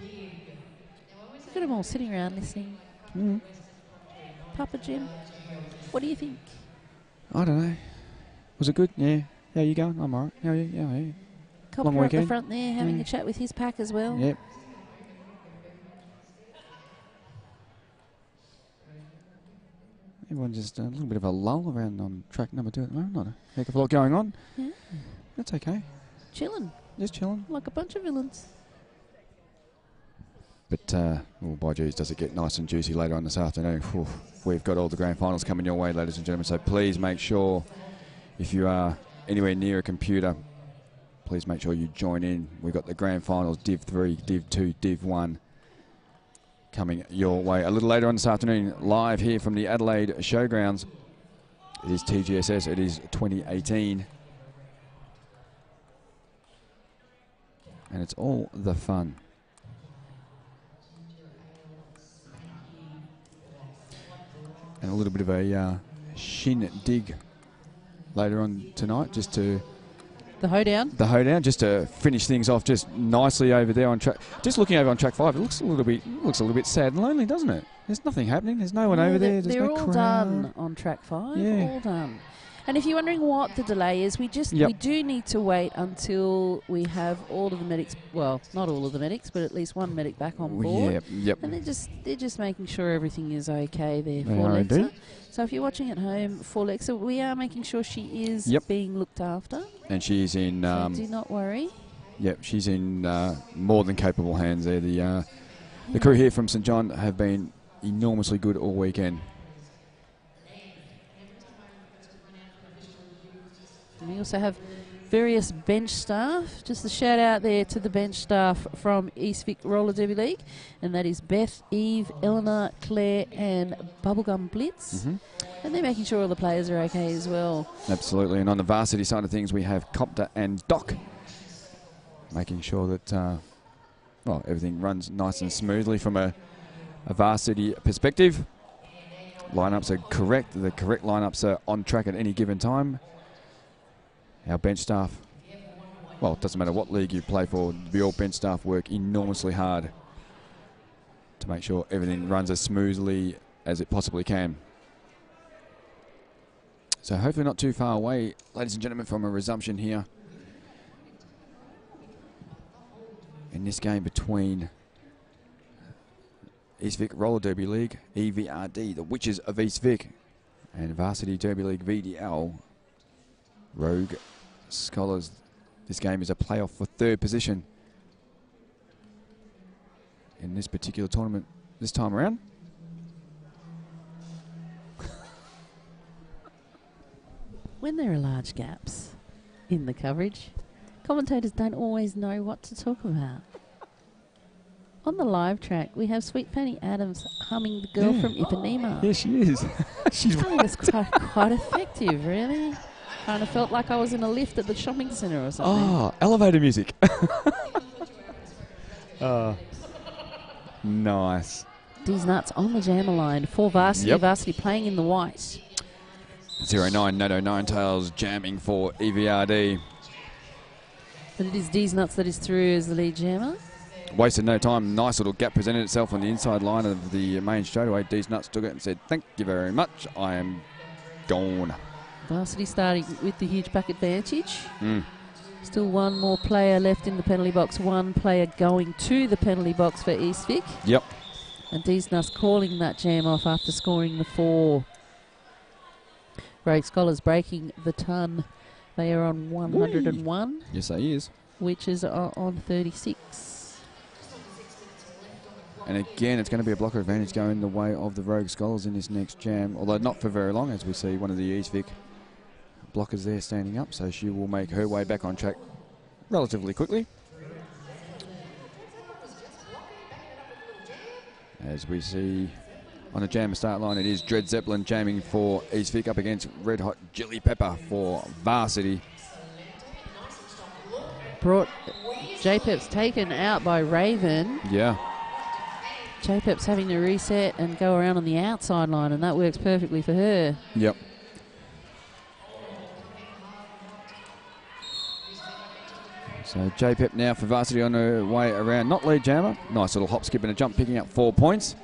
Look at them all sitting around listening. Papa Jim, what do you think? I don't know. Was it good? Yeah. How are you going? I'm all right. How are you? Yeah. Copper at the front there having a chat with his pack as well. Yep. Everyone's just a little bit of a lull around on track number 2 at the moment. Not a heck of a lot going on. Yeah. That's okay. Chilling. Just chilling. Like a bunch of villains. But, by Jeez, does it get nice and juicy later on this afternoon. We've got all the grand finals coming your way, ladies and gentlemen. So please make sure, if you are anywhere near a computer, please make sure you join in. We've got the grand finals, Div 3, Div 2, Div 1 coming your way a little later on this afternoon, live here from the Adelaide Showgrounds. It is TGSS, it is 2018. And it's all the fun. And a little bit of a shin dig later on tonight, just to... The hoedown, just to finish things off just nicely over there on track. Just looking over on track 5, it looks a little bit sad and lonely, doesn't it? There's nothing happening. There's no one over there. There's they're no all crowd. done on track 5. Yeah. All done. And if you're wondering what the delay is, we do need to wait until we have all of the medics. Well, not all of the medics, but at least one medic back on board. Yep. And they're just making sure everything is okay there for They are Lexa. indeed. So if you're watching at home for Lexa, we are making sure she is being looked after. And she's in. So do not worry. Yep, she's in more than capable hands there. The crew here from St John have been enormously good all weekend. And we also have various bench staff. Just a shout out there to the bench staff from East Vic Roller Derby League, and that is Beth, Eve, Eleanor, Claire and Bubblegum Blitz. And they're making sure all the players are okay as well. Absolutely. And on the varsity side of things, we have Copter and Doc, making sure that everything runs nice and smoothly from a varsity perspective. Lineups are correct. The correct lineups are on track at any given time. Our bench staff, well, it doesn't matter what league you play for, your bench staff work enormously hard to make sure everything runs as smoothly as it possibly can. So hopefully not too far away, ladies and gentlemen, from a resumption here in this game between East Vic Roller Derby League, EVRD, the Witches of East Vic, and Varsity Derby League, VDL, Rogue Scholars. This game is a playoff for third position in this particular tournament this time around. When there are large gaps in the coverage, commentators don't always know what to talk about. On the live track, we have Sweet Fanny Adams humming The Girl from Ipanema. Yeah, she is. She's I think it's quite effective, really. Kind of felt like I was in a lift at the shopping centre or something. Oh, elevator music. Nice. These nuts on the jammer line for Varsity. Yep. Varsity playing in the white. 09 NATO Nine Tails jamming for EVRD. But it is D's Nuts that is through as the lead jammer. Wasted no time. Nice little gap presented itself on the inside line of the main straightaway. D's Nuts took it and said, "Thank you very much. I am gone." Varsity starting with the huge back advantage. Still one more player left in the penalty box. One player going to the penalty box for East Vic. Yep. And D's Nuts calling that jam off after scoring the 4. Rogue Scholars breaking the ton. They are on 101. Whee! Yes, they is. Witches are on 36. And again, it's going to be a blocker advantage going the way of the Rogue Scholars in this next jam, although not for very long, as we see one of the East Vic blockers there standing up, so she will make her way back on track relatively quickly. As we see on the jammer start line, it is Dread Zeppelin jamming for East Vic up against Red Hot Chili Pepper for Varsity. J-Pep's taken out by Raven. Yeah. J-Pep's having to reset and go around on the outside line, and that works perfectly for her. Yep. So J-Pep now for Varsity on her way around, not lead jammer. Nice little hop, skip and a jump, picking up 4 points.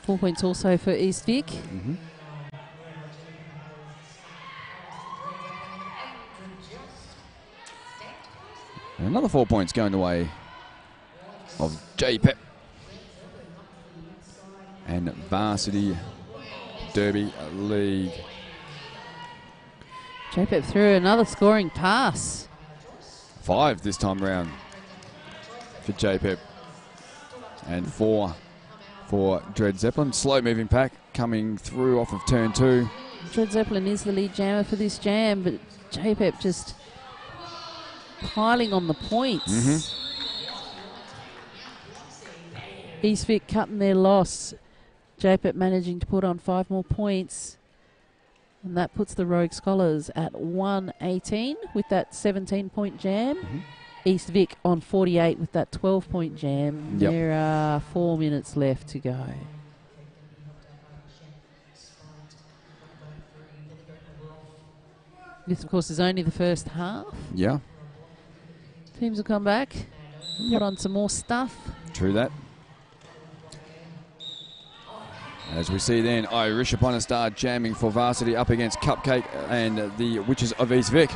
4 points also for East Vic. And another 4 points going the way of J-Pep. And Varsity Derby League. J-Pep through another scoring pass. 5 this time round for J-Pep. And 4 for Dread Zeppelin. Slow moving pack coming through off of turn 2. Dread Zeppelin is the lead jammer for this jam, but J-Pep just piling on the points. East Vic cutting their loss. J-Pep managing to put on 5 more points. And that puts the Rogue Scholars at 118 with that 17-point jam. East Vic on 48 with that 12-point jam. Yep. There are 4 minutes left to go. This, of course, is only the first half. Yeah. Teams will come back, put on some more stuff. True that. As we see then, Irish upon a star jamming for Varsity up against Cupcake and the Witches of East Vic.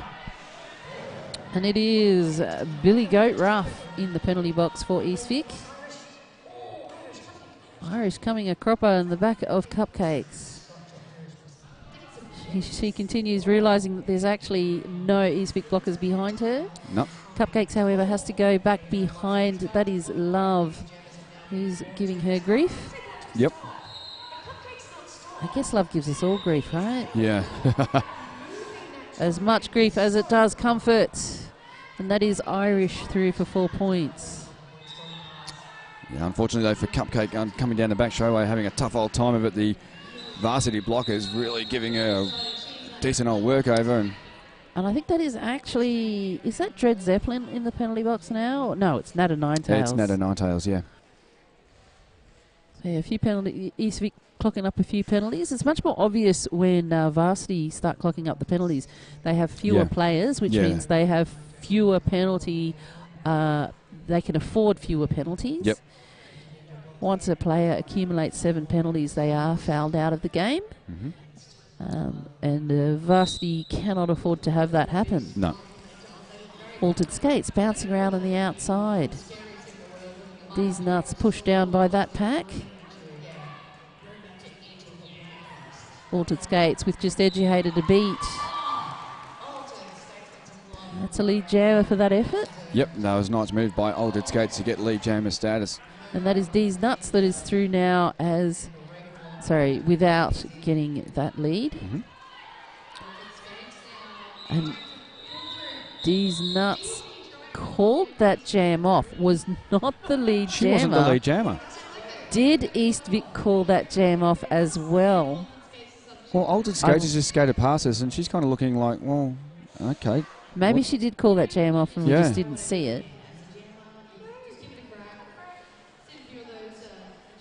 And it is Billy Goat Ruff in the penalty box for East Vic. Irish coming a cropper in the back of Cupcakes. She continues realising that there's actually no East Vic blockers behind her. No. Cupcakes, however, has to go back behind. That is Love, who's giving her grief. Yep. I guess Love gives us all grief, right? Yeah. As much grief as it does comfort. And that is Irish through for 4 points. Yeah, unfortunately, though, for Cupcake coming down the back straightaway, having a tough old time of it, the Varsity blockers really giving her a decent old workover. And I think that is actually... Is that Dread Zeppelin in the penalty box now? No, it's Nada Nine Tails. Yeah, it's Nada Nine Tails, yeah. So yeah, a few penalties. East Vic clocking up a few penalties. It's much more obvious when Varsity start clocking up the penalties. They have fewer players, which means they have fewer penalty... they can afford fewer penalties. Yep. once a player accumulates 7 penalties, they are fouled out of the game. And Varsity cannot afford to have that happen. No. Altered Skates bouncing around on the outside. These nuts pushed down by that pack. Altered Skates with just Educator to beat. That's a lead jammer for that effort. Yep, that was a nice move by Altered Skates to get lead jammer status. And that is D's Nuts that is through now as, sorry, without getting that lead. And D's Nuts called that jam off, was not the lead jammer. She wasn't the lead jammer. Did East Vic call that jam off as well? Well, Altered Skates has just skated past us, and she's kind of looking like, well, okay. Maybe she did call that jam off and we just didn't see it.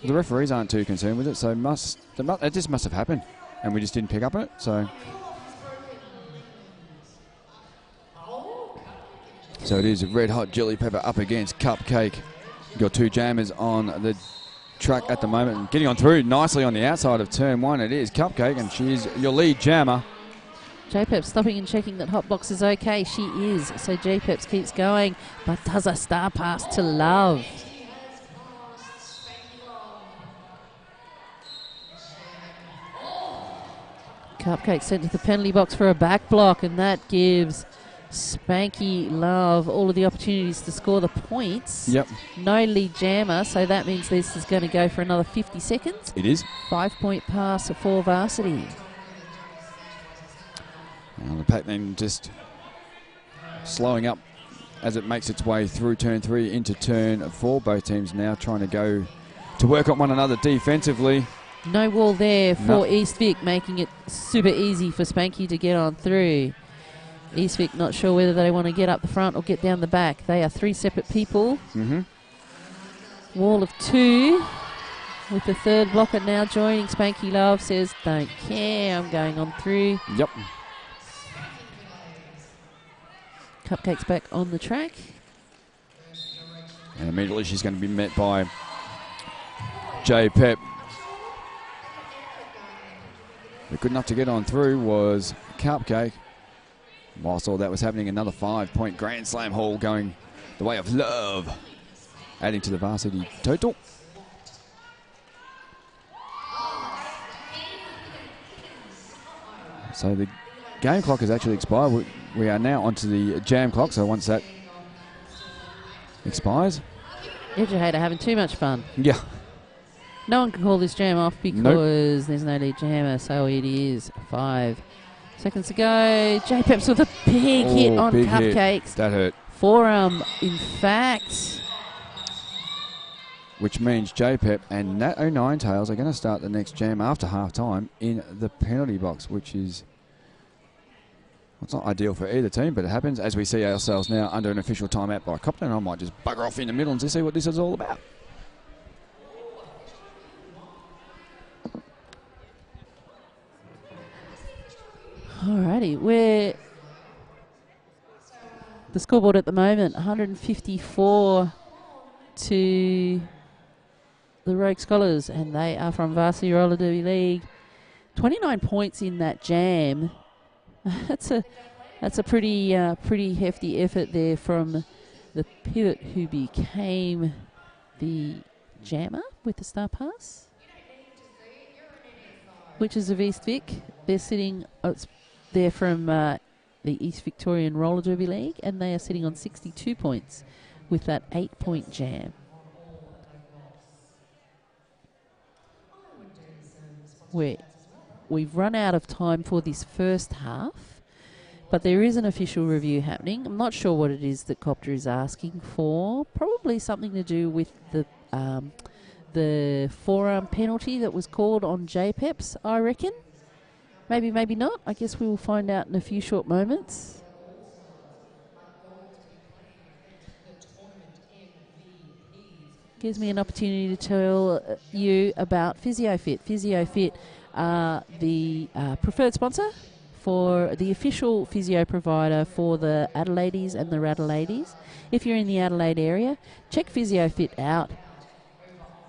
The referees aren't too concerned with it, so it just must have happened, and we just didn't pick up on it. So it is Red Hot Chili Pepper up against Cupcake. You've got 2 jammers on the track at the moment, and getting on through nicely on the outside of turn 1. It is Cupcake, and she is your lead jammer. J-Peps stopping and checking that Hotbox is okay. She is. So J-Peps keeps going, but does a star pass to Love. Cupcake sent to the penalty box for a back block, and that gives Spanky Love all of the opportunities to score the points. Yep. No lead jammer, so that means this is going to go for another 50 seconds. It is. 5-point pass for Varsity. And the pack then just slowing up as it makes its way through turn 3 into turn 4. Both teams now trying to go to work on one another defensively. No wall there for East Vic, making it super easy for Spanky to get on through. East Vic not sure whether they want to get up the front or get down the back. They are 3 separate people. Wall of 2 with the third blocker now joining. Spanky Love says, don't care, I'm going on through. Yep. Cupcake's back on the track. And immediately she's going to be met by J-Pep. But good enough to get on through was Cupcake. Whilst all that was happening, another 5-point Grand Slam haul going the way of Love, adding to the Varsity total. So the game clock has actually expired. We are now onto the jam clock, so once that expires... Educator having too much fun. Yeah. No one can call this jam off because there's no lead jammer, so it is 5 seconds to go. J-Peps with a big hit on Cupcakes. Hit. That hurt. Forearm, in fact. Which means J-Pep and Nat 09 Tails are going to start the next jam after half-time in the penalty box, which is... It's not ideal for either team, but it happens as we see ourselves now under an official timeout by Copton. I might just bugger off in the middle and just see what this is all about. Alrighty, we're the scoreboard at the moment, 154 to the Rogue Scholars, and they are from Varsity Roller Derby League. 29 points in that jam. That's a pretty hefty effort there from the pivot who became the jammer with the star pass, which is of East Vic. They're sitting. They're from the East Victorian Roller Derby League, and they are sitting on 62 points with that 8-point jam. We've run out of time for this first half, but there is an official review happening. I'm not sure what it is that Copter is asking for. Probably something to do with the forearm penalty that was called on J-Peps, I reckon. Maybe, maybe not. I guess we will find out in a few short moments. Gives me an opportunity to tell you about PhysioFit. PhysioFit are the preferred sponsor for the official physio provider for the Adelaides and the Radelaides. If you're in the Adelaide area, check PhysioFit out.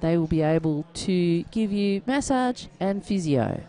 they will be able to give you massage and physio.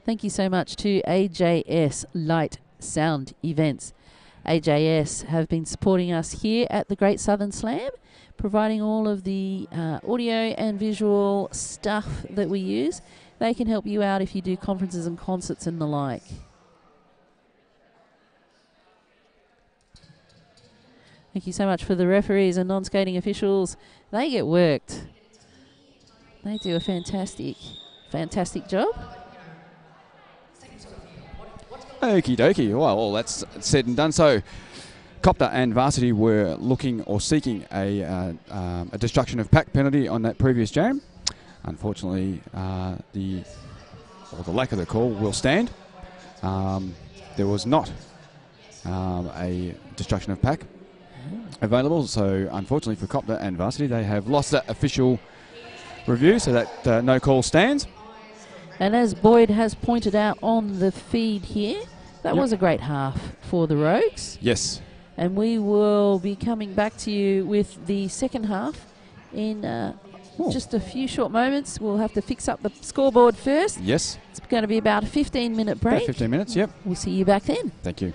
Thank you so much to AJS Light Sound Events. AJS have been supporting us here at the Great Southern Slam, providing all of the audio and visual stuff that we use. They can help you out if you do conferences and concerts and the like. Thank you so much for the referees and non-skating officials. They get worked. They do a fantastic job. Okie dokie. Well, all that's said and done. So, Copter and Varsity were looking or seeking a destruction of pack penalty on that previous jam. Unfortunately, the lack of the call will stand. There was not a destruction of pack available, so unfortunately for Copter and Varsity, they have lost that official review, so that no call stands. And as Boyd has pointed out on the feed here, that was a great half for the Rogues. Yes. And we will be coming back to you with the second half in just a few short moments. We'll have to fix up the scoreboard first. Yes. It's going to be about a 15-minute break. About 15 minutes, yep. We'll see you back then. Thank you.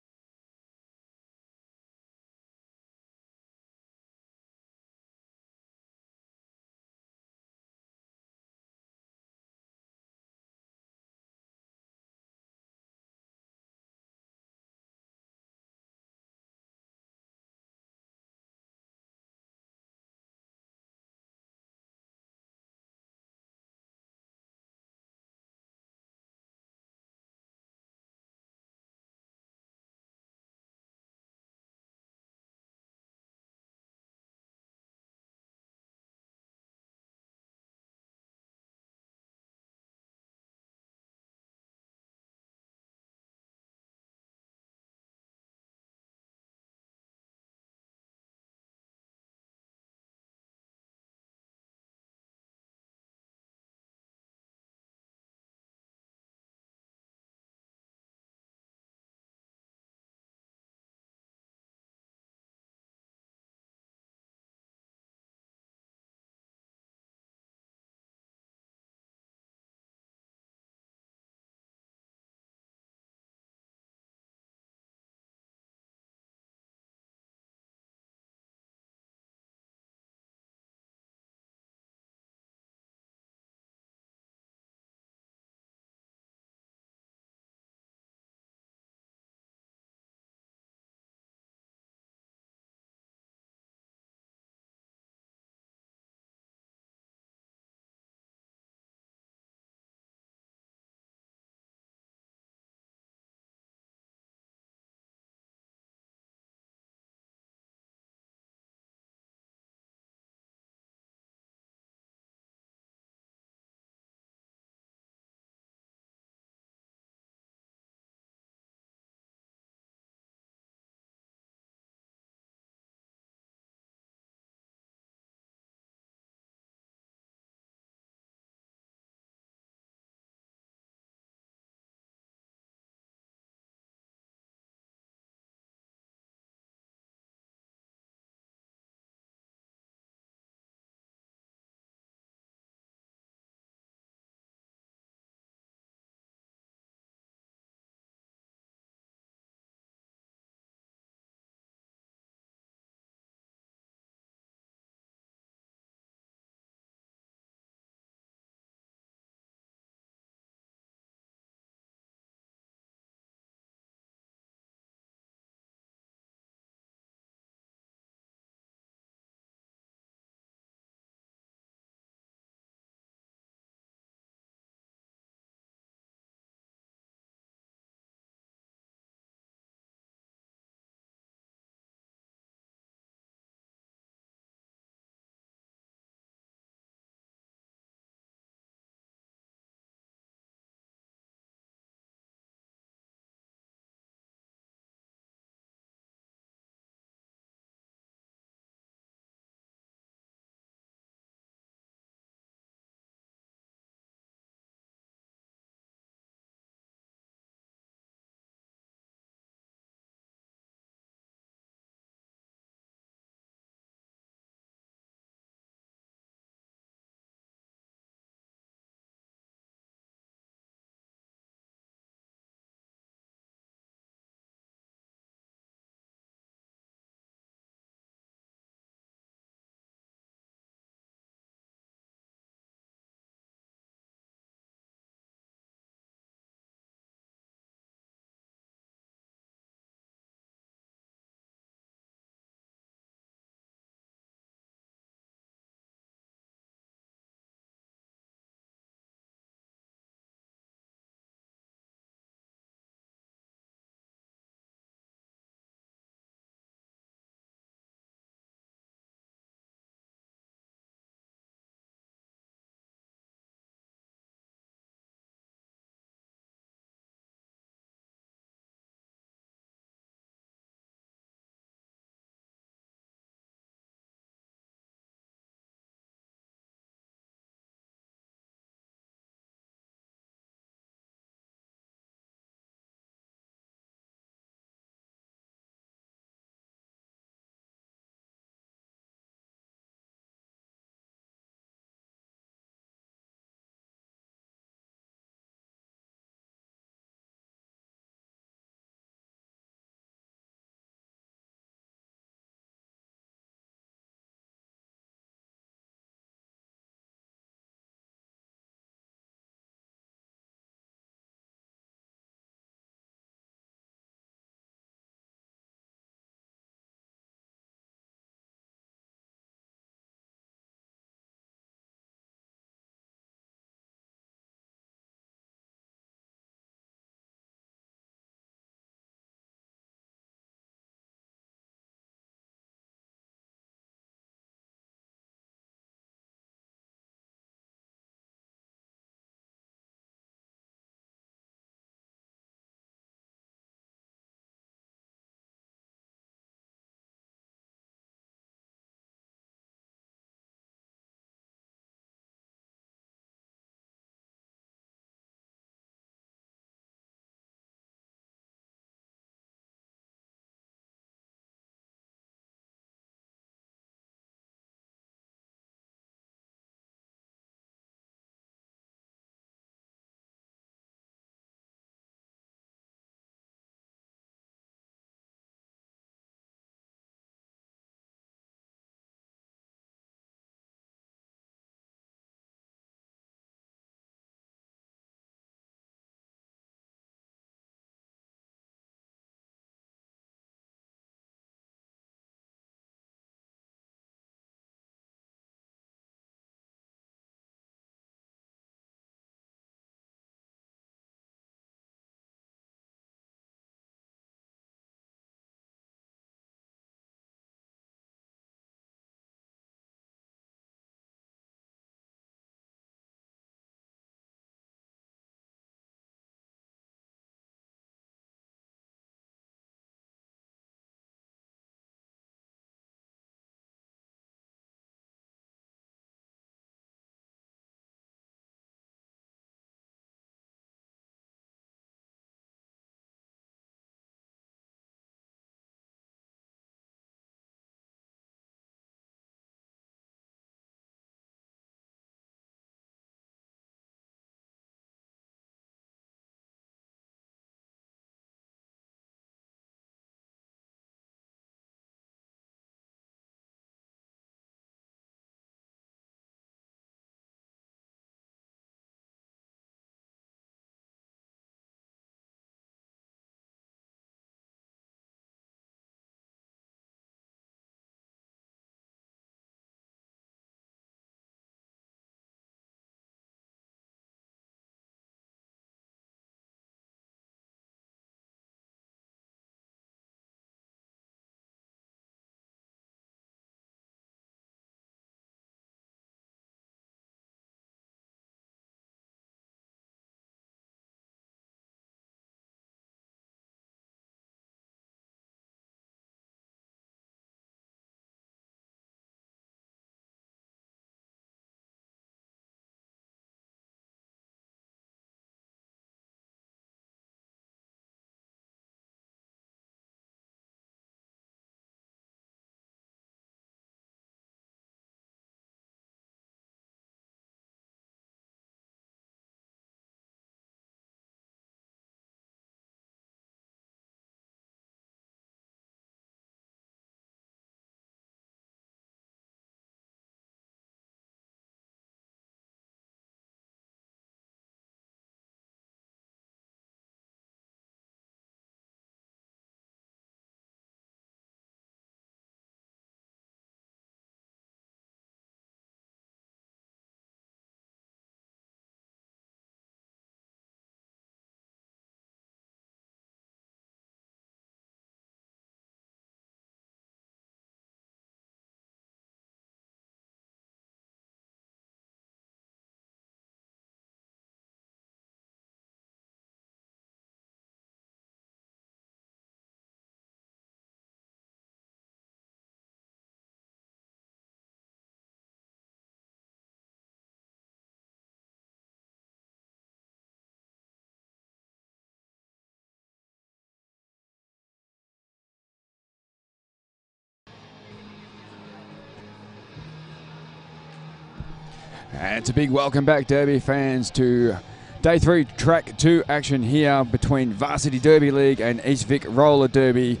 And it's a big welcome back, Derby fans, to Day 3 Track 2 action here between Varsity Derby League and East Vic Roller Derby.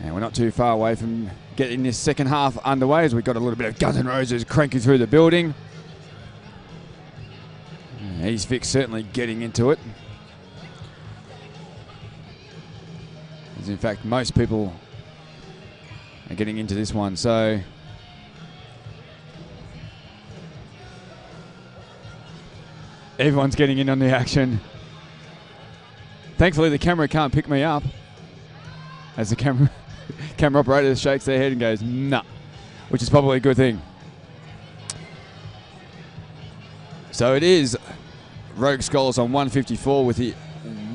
And we're not too far away from getting this second half underway as we've got a little bit of Guns N' Roses cranking through the building. East Vic certainly getting into it. As in fact, most people are getting into this one, so everyone's getting in on the action. Thankfully, the camera can't pick me up as the camera operator shakes their head and goes, nah, which is probably a good thing. So it is Rogue Scholars on 154 with the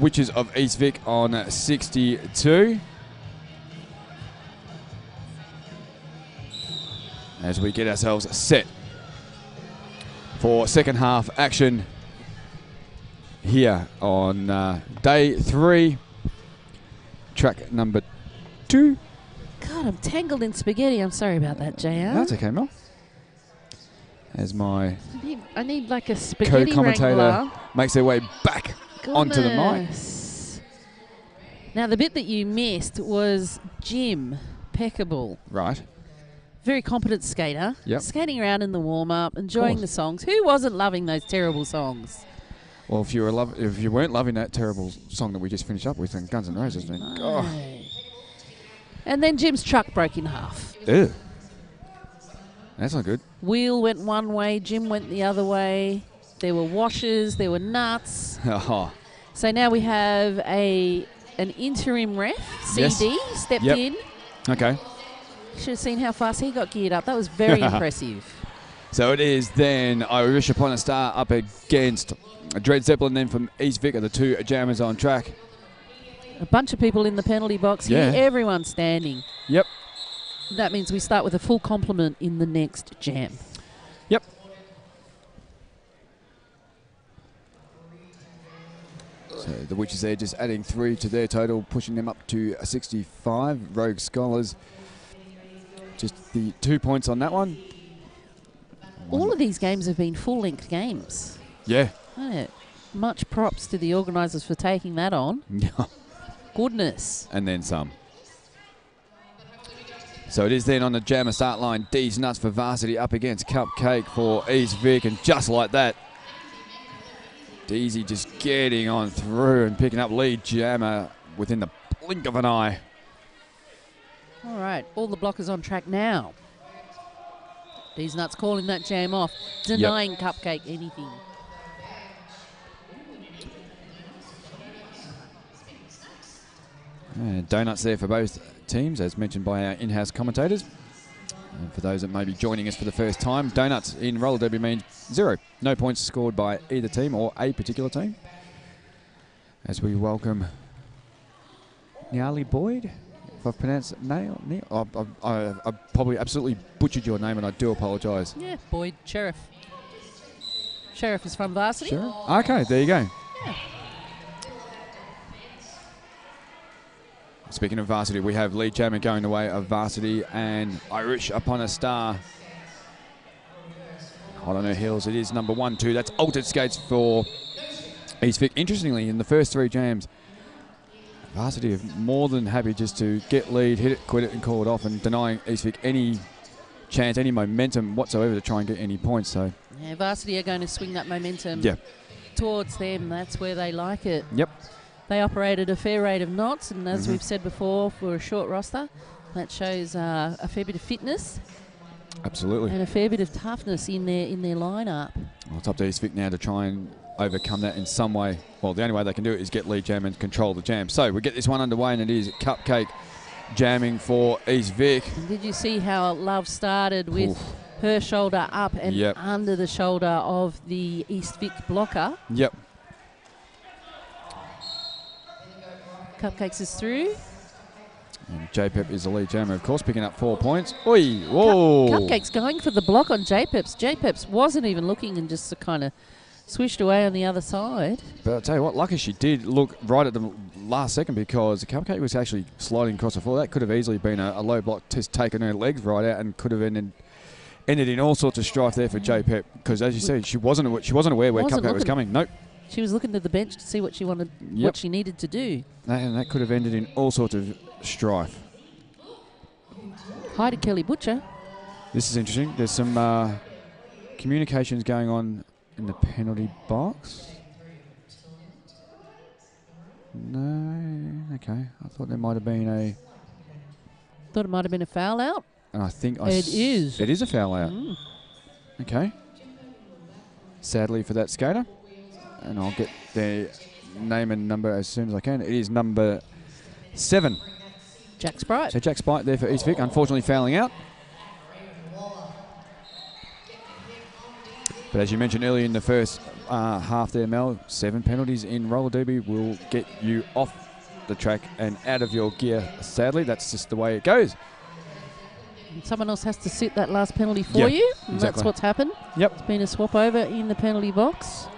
Witches of East Vic on 62. As we get ourselves set for second half action here on Day 3, track number 2. God, I'm tangled in spaghetti. I'm sorry about that, JR. That's okay, Mel. As my I need like a spaghetti co-commentator wrangler. makes their way back onto the mic. Now, the bit that you missed was Jim Peckable. Right. Very competent skater. Yep. Skating around in the warm-up, enjoying the songs. Who wasn't loving those terrible songs? Well, if you weren't loving that terrible song that we just finished up with, then Guns N' Roses, then And then Jim's truck broke in half. Ew. That's not good. Wheel went one way, Jim went the other way. There were washers, there were nuts. So now we have an interim ref, CD, stepped in. Okay. Should have seen how fast he got geared up. That was very impressive. So it is then Irish Upon a Star up against Dread Zeppelin then from East Vic are the two jammers on track. A bunch of people in the penalty box here. Everyone's standing. Yep. That means we start with a full complement in the next jam. Yep. So the Witches there just adding 3 to their total, pushing them up to 65. Rogue Scholars, just the 2 points on that one. All of these games have been full-length games. Yeah. Much props to the organisers for taking that on. Yeah. Goodness. And then some. So it is then on the jammer start line. D's Nuts for Varsity up against Cupcake for East Vic. And just like that, Deezy just getting on through and picking up lead jammer within the blink of an eye. All right, all the blockers on track now. D's Nuts calling that jam off, denying Cupcake anything. And donuts there for both teams, as mentioned by our in-house commentators. And for those that may be joining us for the first time, donuts in roller derby means 0. No points scored by either team or a particular team. As we welcome Niali Boyd. If I've pronounced Neil, I probably absolutely butchered your name and I do apologise. Yeah, Boyd, Sheriff. Sheriff is from Varsity. Sheriff? Okay, there you go. Yeah. Speaking of Varsity, we have lead jammer going the way of Varsity and Irish Upon a Star. Hot on her heels, it is number 1, 2. That's Altered Skates for East Vic. Interestingly, in the first 3 jams, Varsity are more than happy just to get lead, hit it, quit it, and call it off, and denying East Vic any chance, any momentum whatsoever to try and get any points. So yeah, Varsity are going to swing that momentum towards them. That's where they like it. Yep. They operated a fair rate of knots, and as we've said before, for a short roster, that shows a fair bit of fitness. Absolutely. And a fair bit of toughness in their lineup. Well, it's up to East Vic now to try and overcome that in some way. Well, the only way they can do it is get lead jam and control the jam. So we get this one underway, and it is Cupcake jamming for East Vic. And did you see how Love started with her shoulder up and under the shoulder of the East Vic blocker? Yep. Cupcakes is through. And J-Pep is the lead jammer, of course, picking up 4 points. Oi, whoa! Cupcakes going for the block on J-Peps. J-Peps wasn't even looking and just kind of swished away on the other side. But I'll tell you what, lucky she did look right at the last second, because the Cupcake was actually sliding across the floor. That could have easily been a low block, just taken her legs right out and could have ended ended in all sorts of strife there for J Pep, because as you said, she wasn't aware where Cupcake was coming. Nope. She was looking to the bench to see what she wanted, what she needed to do. And that could have ended in all sorts of strife. Hi to Kelly Butcher. This is interesting. There's some communications going on in the penalty box. No, okay. I thought there might have been a... Thought it might have been a foul out. And I think it is. It is a foul out. Okay. Sadly for that skater. And I'll get their name and number as soon as I can. It is number 7. Jack Sprite. So Jack Sprite there for East Vic, unfortunately fouling out. But as you mentioned earlier in the first half there, Mel, 7 penalties in roller derby will get you off the track and out of your gear. Sadly, that's just the way it goes. Someone else has to sit that last penalty for you. And exactly. That's what's happened. Yep. It's been a swap over in the penalty box.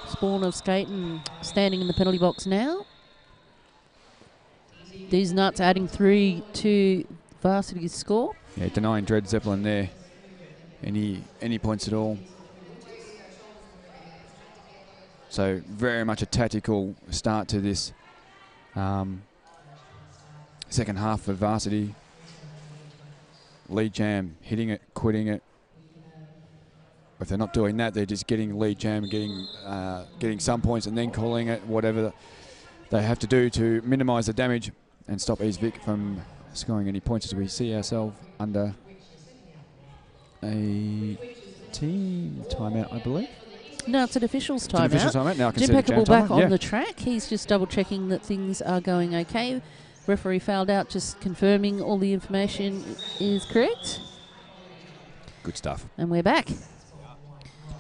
Spawn of Skaten standing in the penalty box now. These Nuts adding 3 to Varsity's score. Yeah, denying Dread Zeppelin there any points at all. So very much a tactical start to this second half for Varsity. Lead jam, hitting it, quitting it. If they're not doing that, they're just getting lead jam, getting some points and then calling it, whatever they have to do to minimise the damage and stop East Vic from scoring any points, as we see ourselves under a team timeout, I believe. No, it's an official's timeout. It's an official's timeout. Now I can Jim see Peckable the jam back on the track. He's just double checking that things are going okay. Referee fouled out, just confirming all the information is correct. Good stuff. And we're back.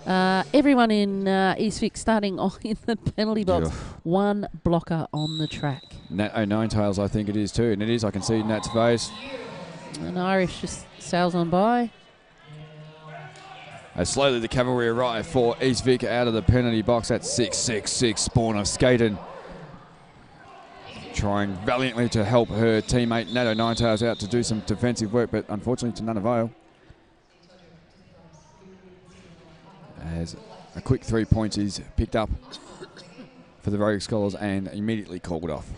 Everyone in East Vic starting off in the penalty box. One blocker on the track. Nat 09 tails, I think it is too. And it is, I can see Nat's face. And Irish just sails on by. As slowly the cavalry arrive for East Vic out of the penalty box at 6-6-6. Spawn of Skaten trying valiantly to help her teammate Nato Ninetails out to do some defensive work, but unfortunately to none avail. As a quick 3 points is picked up for the Rogue Scholars and immediately called off.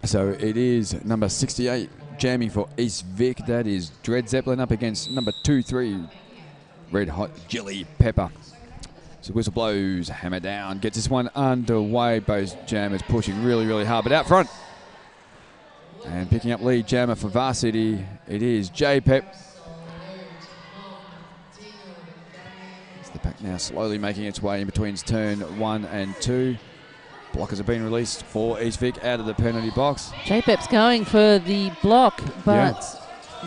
So it is number 68 jamming for East Vic. That is Dread Zeppelin up against number 2-3 Red Hot Chili Pepper. So whistle blows, hammer down, gets this one underway. Both jammers pushing really, really hard, but out front. And picking up lead jammer for Varsity, it is J-Pep. It's the pack now slowly making its way in between turn 1 and 2. Blockers have been released for East Vic out of the penalty box. J-Pep's going for the block, but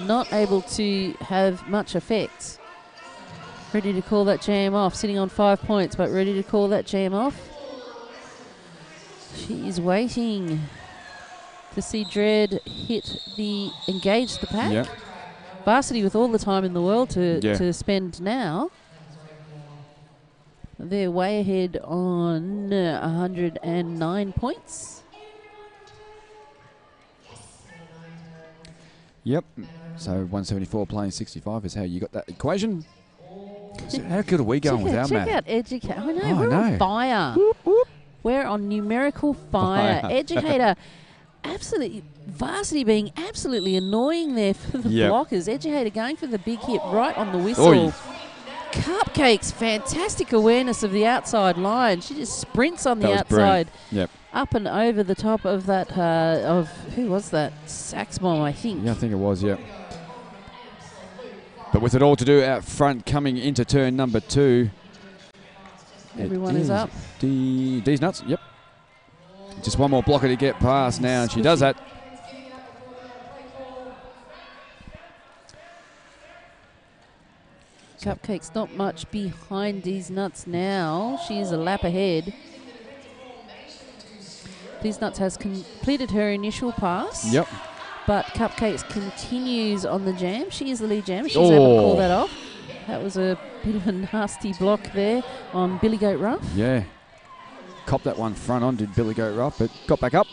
not able to have much effect. Ready to call that jam off, sitting on 5 points, but ready to call that jam off. She is waiting to see Dread engage the pack. Yep. Varsity with all the time in the world to spend now. They're way ahead on 109 points. Yep. So 174 playing 65 is how you got that equation. So how good are we going with our math? Check out Educator. I know, we're on fire. We're on numerical fire. Educator, Varsity being absolutely annoying there for the blockers. Educator going for the big hit right on the whistle. Oy. Cupcake's fantastic awareness of the outside line. She just sprints on the outside, up and over the top of that, who was that? Sax Bomb, I think. Yeah, I think it was, But with it all to do out front, coming into turn number 2. Everyone is up. D's Nuts, Just one more blocker to get past now, and she does that. Cupcake's not much behind D's Nuts now. She is a lap ahead. D's Nuts has completed her initial pass. But Cupcakes continues on the jam. She is the lead jammer. She's able to call that off. That was a bit of a nasty block there on Billy Goat Ruff. Yeah. Copped that one front on, did Billy Goat Ruff, but got back up,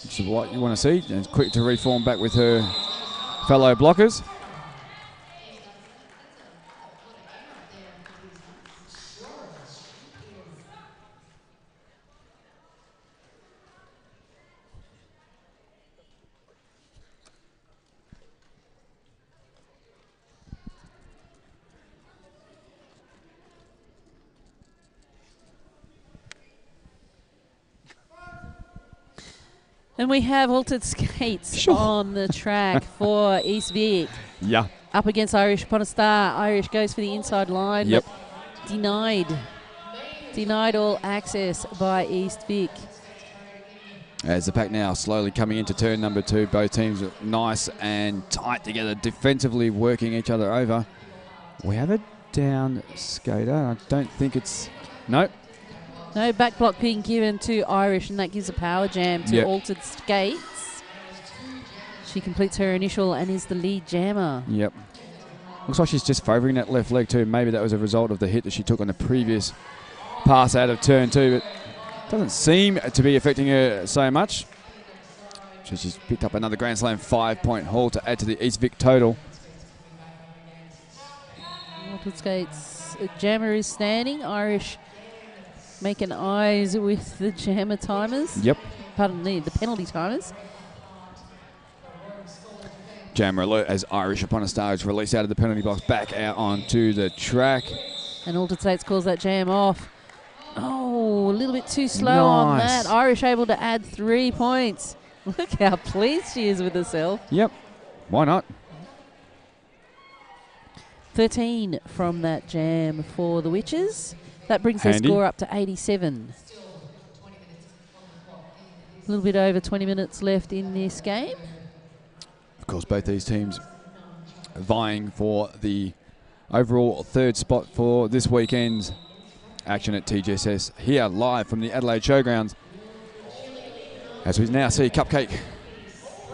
which is what you want to see. And quick to reform back with her fellow blockers. And we have altered skates on the track for East Vic. Yeah. Up against Irish upon a star. Irish goes for the inside line. Yep. But denied all access by East Vic. As the pack now slowly coming into turn number 2. Both teams are nice and tight together, defensively working each other over. We have a down skater. I don't think it's... Nope. No back block being given to Irish, and that gives a power jam to Yep. altered skates. She completes her initial and is the lead jammer. Yep. Looks like she's just favouring that left leg too. Maybe that was a result of the hit that she took on the previous pass out of turn 2, but doesn't seem to be affecting her so much. So she's picked up another Grand Slam 5-point haul to add to the East Vic total. Altered skates. Jammer is standing. Irish making eyes with the jammer timers. Yep. Pardon me, the penalty timers. Jammer alert as Irish upon a star is released out of the penalty box back out onto the track. And Altered States calls that jam off. Oh, a little bit too slow on that. Irish able to add 3 points. Look how pleased she is with herself. Yep. Why not? 13 from that jam for the Witches. That brings their score up to 87. A little bit over 20 minutes left in this game. Of course, both these teams vying for the overall 3rd spot for this weekend's action at TGSS here live from the Adelaide Showgrounds. As we now see Cupcake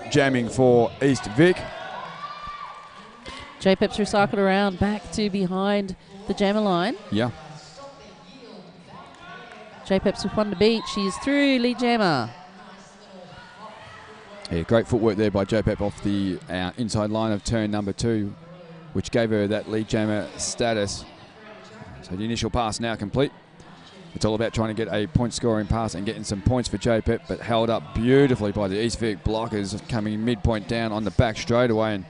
jamming for East Vic. J-Pep's recycled around back to behind the jammer line. Yeah. J-Peps with one to beat. She is through lead jammer. Yeah, great footwork there by J-Pep off the inside line of turn number 2, which gave her that lead jammer status. So the initial pass now complete. It's all about trying to get a point scoring pass and getting some points for J-Pep, but held up beautifully by the East Vic blockers coming midpoint down on the back straight away. And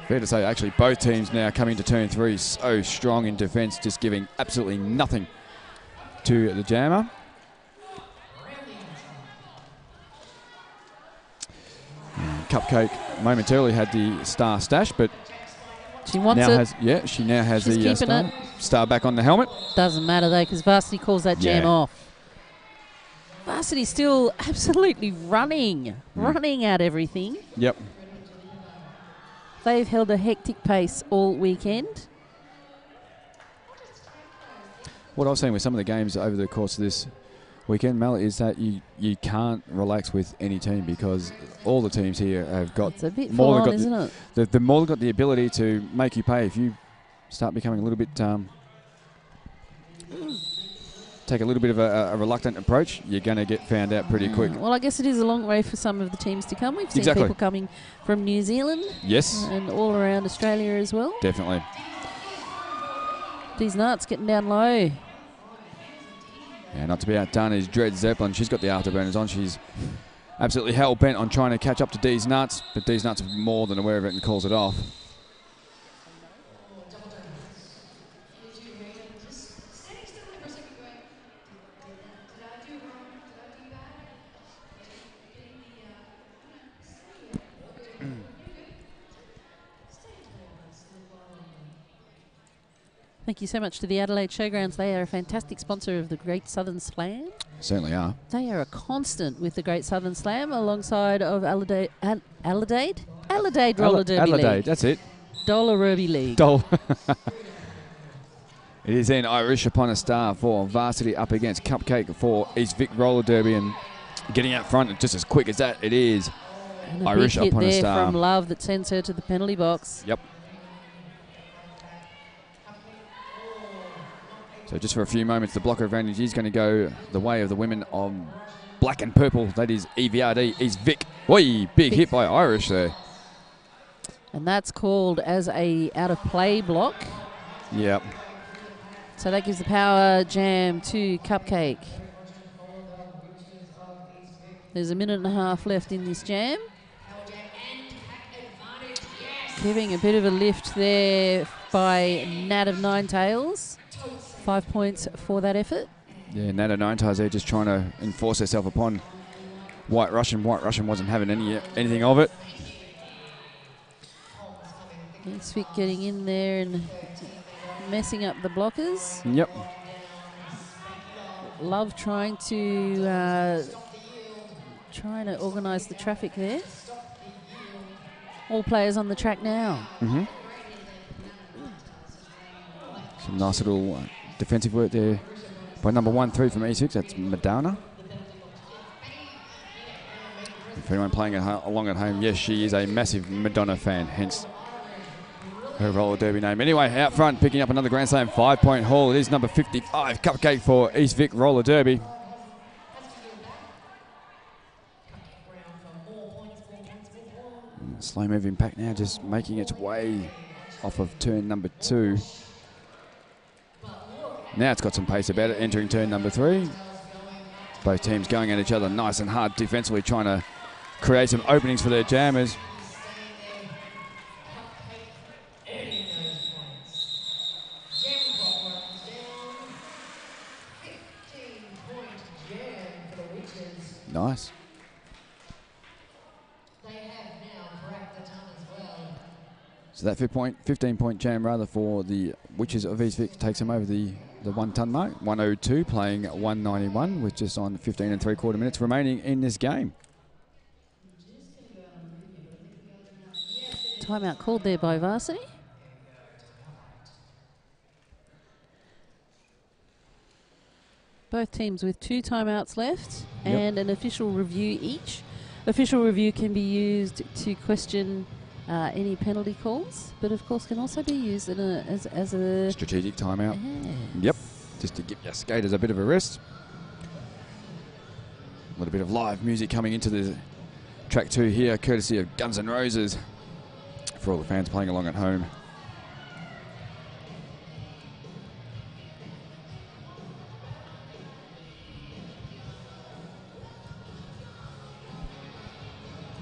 fair to say, actually, both teams now coming to turn 3 so strong in defence, just giving absolutely nothing to the jammer. And Cupcake momentarily had the star stash, but she wants now it. she now has She's the star back on the helmet. Doesn't matter though, because Varsity calls that jam off. Varsity still absolutely running at everything. Yep. They've held a hectic pace all weekend. What I've seen with some of the games over the course of this weekend, Mel, is that you can't relax with any team because all the teams here have got... It's a bit full on, isn't it? The more they've got the ability to make you pay. If you start becoming a little bit... take a little bit of a reluctant approach, you're going to get found out pretty quick. Well, I guess it is a long way for some of the teams to come. We've seen people coming from New Zealand. Yes. And all around Australia as well. Definitely. These nuts getting down low. Yeah, not to be outdone is Dread Zeppelin. She's got the afterburners on. She's absolutely hell-bent on trying to catch up to D's Nuts, but D's Nuts is more than aware of it and calls it off. Thank you so much to the Adelaide Showgrounds. They are a fantastic sponsor of the Great Southern Slam. Certainly are. They are a constant with the Great Southern Slam alongside of Adelaide Roller Derby League. Adelaide, that's it. Dollar Derby League. It is then Irish upon a star for Varsity up against Cupcake for East Vic Roller Derby, and getting out front just as quick as that, it is and Irish big hit upon a there star. from Love that sends her to the penalty box. Yep. So just for a few moments, the blocker advantage is going to go the way of the women of black and purple. That is EVRD, East Vic. Oi, big hit by Irish there. And that's called as a out of play block. Yep. So that gives the power jam to Cupcake. There's a minute and a half left in this jam. Giving a bit of a lift there by Nat of Nine Tails. 5 points for that effort. Yeah, Nat of Nine Tails there just trying to enforce herself upon White Russian. White Russian wasn't having anything of it. Swick getting in there and messing up the blockers. Yep. Love trying to organise the traffic there. All players on the track now. Mm-hmm. Some nice little defensive work there by number 1-3 from E6. That's Madonna. If anyone playing along at home, yes, she is a massive Madonna fan, hence her roller derby name. Anyway, out front, picking up another Grand Slam 5-point haul. It is number 55, Cupcake for East Vic Roller Derby. Slow moving pack now, just making its way off of turn number 2. Now it's got some pace about it, entering turn number 3. Both teams going at each other nice and hard defensively, trying to create some openings for their jammers. Nice. So that 15-point jam rather for the Witches of East Vic takes them over the 1-ton mark. 102 playing 191 with just on 15 3/4 minutes remaining in this game. Timeout called there by Varsity. Both teams with 2 timeouts left and an official review each. Official review can be used to question any penalty calls, but of course can also be used in as a strategic timeout. Yes. Yep, just to give your skaters a bit of a rest. A little bit of live music coming into the track 2 here, courtesy of Guns N' Roses, for all the fans playing along at home.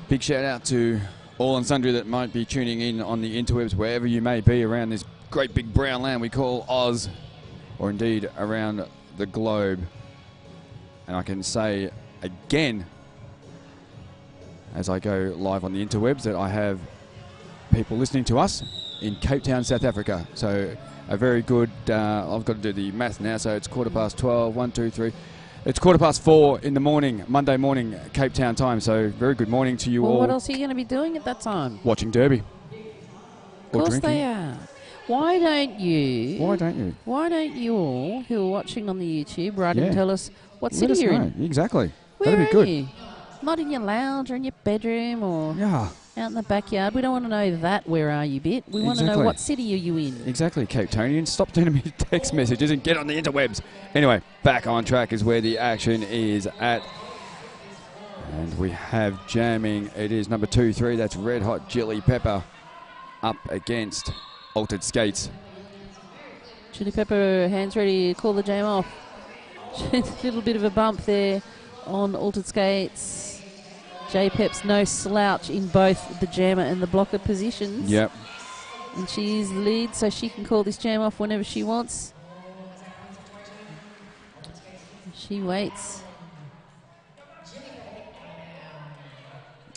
Big shout out to all and sundry that might be tuning in on the interwebs, wherever you may be around this great big brown land we call Oz, or indeed around the globe. And I can say again, as I go live on the interwebs, that I have people listening to us in Cape Town, South Africa. So a very good, I've got to do the math now, so it's 12:15, 1, 2, 3. It's 4:15 in the morning, Monday morning, Cape Town time. So very good morning to you all. What else are you going to be doing at that time? Watching Derby. Of course they are. Why don't you? Why don't you? Why don't you all who are watching on the YouTube write and tell us what Let city us you're know. in? Exactly. Where That'd be good. are you? Not in your lounge or in your bedroom or out in the backyard. We don't want to know that where are you bit. We want to know what city are you in. Exactly, Cape Tonians. Stop sending me text messages and get on the interwebs. Anyway, back on track is where the action is at. And we have jamming. It is number 2-3. That's Red Hot Chili Pepper up against Altered Skates. Chili Pepper, hands ready to call the jam off. A little bit of a bump there on Altered Skates. J-Pep's no slouch in both the jammer and the blocker positions. Yep. And she is the lead, so she can call this jam off whenever she wants. She waits.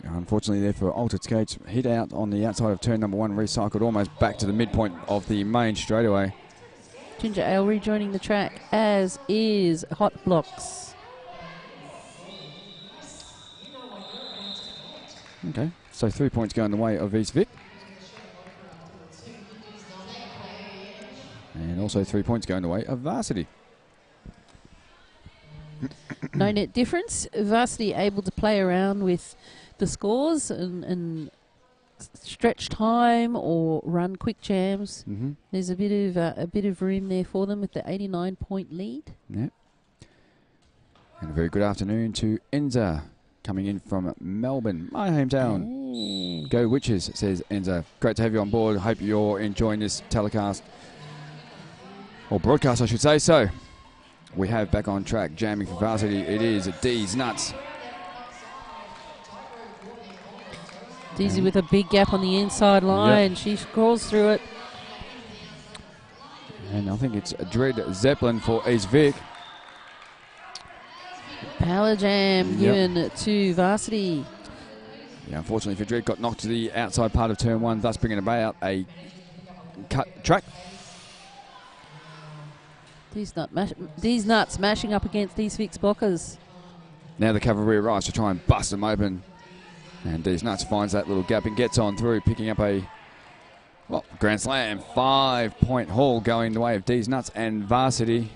Unfortunately there for Altered Skates, hit out on the outside of turn number 1, recycled almost back to the midpoint of the main straightaway. Ginger Ale rejoining the track, as is Hot Blocks. Okay, so 3 points going the way of East Vic. And also 3 points going the way of Varsity. No net difference. Varsity able to play around with the scores and stretch time or run quick jams. Mm-hmm. There's a bit of room there for them with the 89-point lead. Yep. And a very good afternoon to Enza, coming in from Melbourne, my hometown. Hey. Go Witches, says Enza. Great to have you on board. Hope you're enjoying this telecast, or broadcast, I should say. So, we have back on track, jamming for varsity. It is D's Nuts. Deezy with a big gap on the inside line. Yep. She crawls through it. And I think it's Dread Zeppelin for East Vic. Power jam given to varsity. Yeah, unfortunately for Dread, got knocked to the outside part of turn one, thus bringing about a cut track. These nuts mashing up against these Vic's blockers. Now the cavalry arrives to try and bust them open. And These Nuts finds that little gap and gets on through, picking up a Grand Slam 5-point haul going the way of These Nuts and varsity.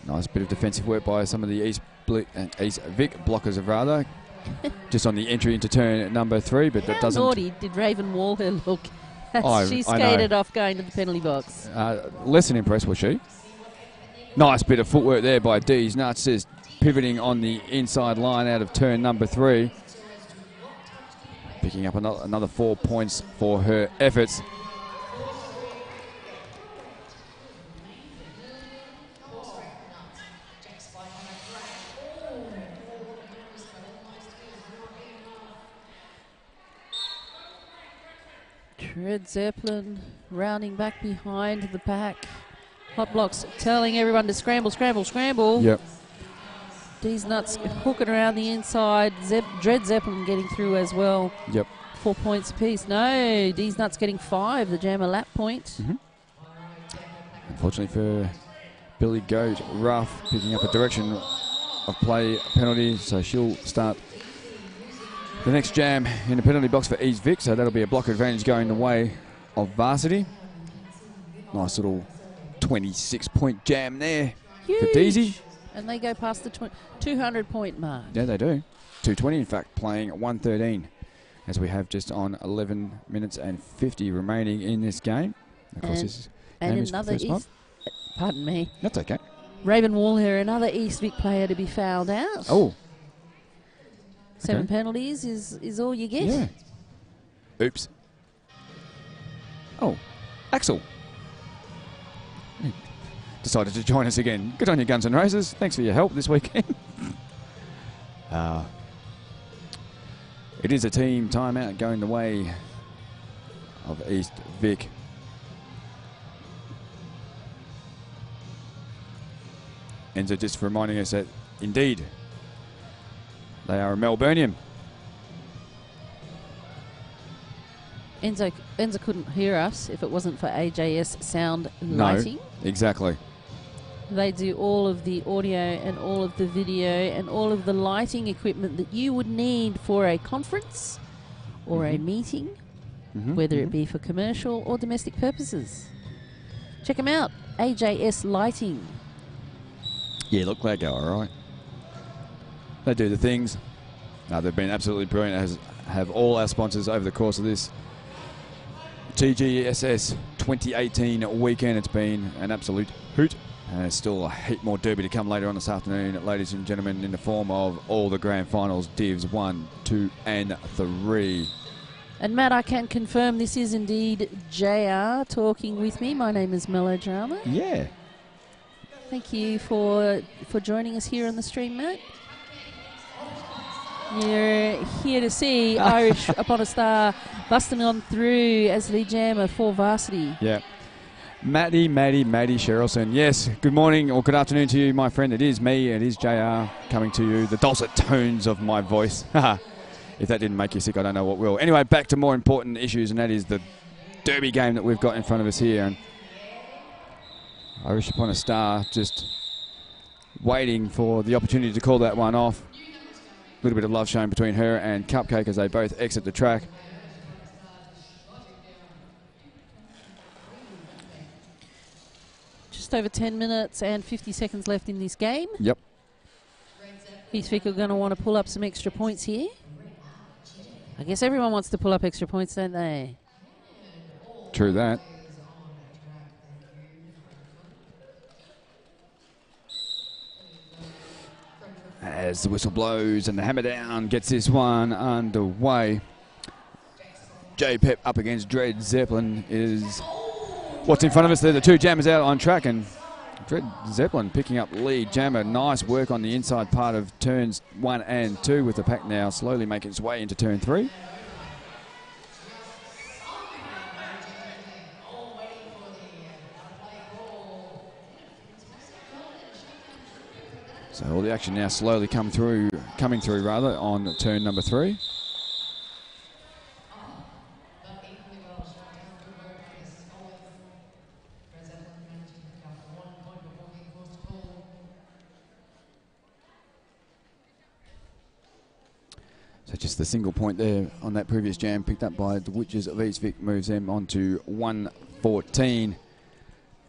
Nice bit of defensive work by some of the East Vic blockers, rather. Just on the entry into turn number 3, but that doesn't... How naughty did Raven Walker look as she skated off going to the penalty box? Less than impressed was she. Nice bit of footwork there by D's Nuts, just pivoting on the inside line out of turn number 3. Picking up another 4 points for her efforts. Red Zeppelin rounding back behind the pack. Hot Blocks telling everyone to scramble, scramble, scramble. Yep. These Nuts hooking around the inside. Dread Zeppelin getting through as well. Yep. 4 points apiece. No, These Nuts getting 5. The jam a lap point. Mm-hmm. Unfortunately for Billy Goat, Rough picking up a direction of play penalty, so she'll start the next jam in the penalty box for East Vic, so that'll be a block advantage going the way of varsity. Nice little 26-point jam there. Huge. For Deezy. And they go past the 200-point mark. Yeah, they do. 220, in fact, playing 113, as we have just on 11 minutes and 50 remaining in this game. Of course, this game is another first pardon me. That's okay. Raven Walher, another East Vic player to be fouled out. Oh. 7 penalties is all you get. Yeah. Oops. Oh, Axel. Decided to join us again. Good on you, Guns N' Roses. Thanks for your help this weekend. It is a team timeout going the way of East Vic. Enzo just reminding us that, indeed, they are a Melburnian. Enzo couldn't hear us if it wasn't for AJS Sound Lighting. No, exactly. They do all of the audio and all of the video and all of the lighting equipment that you would need for a conference or a meeting, whether it be for commercial or domestic purposes. Check them out, AJS Lighting. Yeah, look, they go all right. They do the things. No, they've been absolutely brilliant, as have all our sponsors over the course of this TGSS 2018 weekend. It's been an absolute hoot. And there's still a heap more derby to come later on this afternoon, ladies and gentlemen, in the form of all the grand finals, Divs 1, 2 and 3. And Matt, I can confirm this is indeed JR talking with me. My name is Melodrama. Yeah. Thank you for joining us here on the stream, Matt. You're here to see Irish Upon a Star busting on through as lead jammer for varsity. Yeah. Maddie Sherrilson. Yes, good morning or good afternoon to you, my friend. It is me, it is JR coming to you, the dulcet tones of my voice. If that didn't make you sick, I don't know what will. Anyway, back to more important issues, and that is the derby game that we've got in front of us here. And Irish Upon a Star just waiting for the opportunity to call that one off. A little bit of love shown between her and Cupcake as they both exit the track. Just over 10 minutes and 50 seconds left in this game. Yep. East Vic are going to want to pull up some extra points here. I guess everyone wants to pull up extra points, don't they? True that. As the whistle blows and the hammer down gets this one underway. J Pep up against Dread Zeppelin is what's in front of us there. The two jammers out on track, and Dread Zeppelin picking up lead. Jammer, nice work on the inside part of turns 1 and 2 with the pack now slowly making its way into turn 3. So all the action now slowly coming through on turn number 3. So just the single point there on that previous jam picked up by the Witches of East Vic moves them on to 114.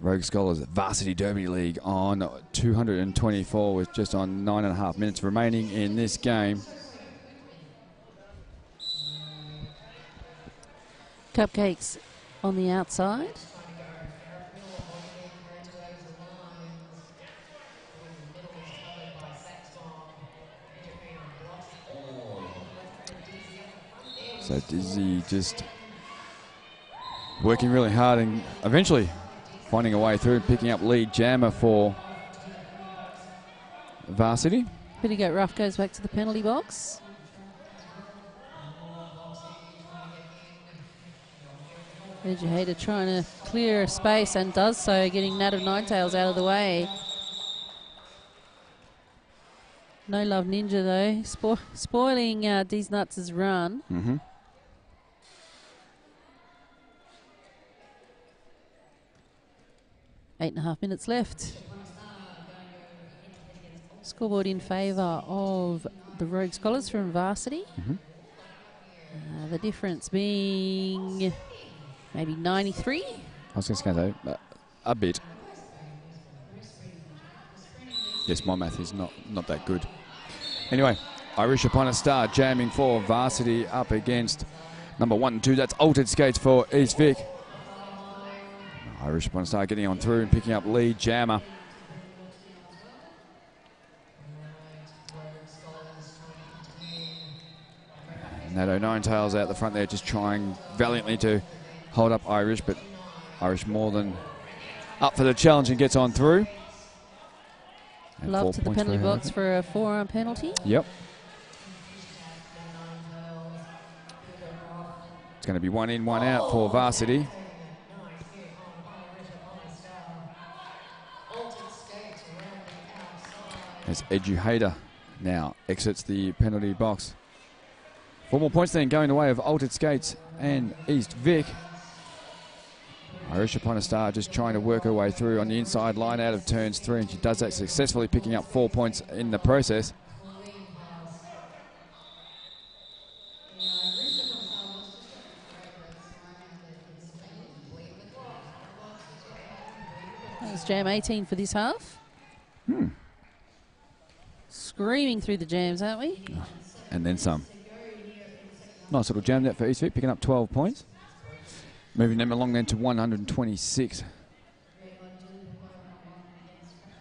Rogue Scholars Varsity Derby League on 224 with just on 9.5 minutes remaining in this game. Cupcakes on the outside. So Dizzy just working really hard and eventually finding a way through and picking up lead jammer for Varsity. Pretty Goat Rough goes back to the penalty box. Educator trying to clear a space and does so, getting Nat of Ninetails out of the way. No Love Ninja though, spoiling D's Nuts' run. Mm-hmm. Eight and a half minutes left. Scoreboard in favour of the Rogue Scholars from Varsity. Mm-hmm. The difference being maybe 93. I was just going to say a bit. Yes, my math is not that good. Anyway, Irish Upon a Star jamming for Varsity up against number 1 and 2. That's Altered Skates for East Vic. Irish Upon a Star getting on through and picking up lead jammer. Nato Ninetails out the front there, just trying valiantly to hold up Irish, but Irish more than up for the challenge and gets on through. And Love to the penalty box for a forearm penalty. Yep. It's going to be 1 in, 1 out for Varsity. As Eduhader now exits the penalty box. 4 more points then going the way of Altered Skates and East Vic. Irish Upon a Star just trying to work her way through on the inside line out of turns 3, and she does that successfully, picking up 4 points in the process. That was jam 18 for this half. Screaming through the jams, aren't we? And then some. Nice little jam that for East Vic, picking up 12 points. Moving them along then to 126.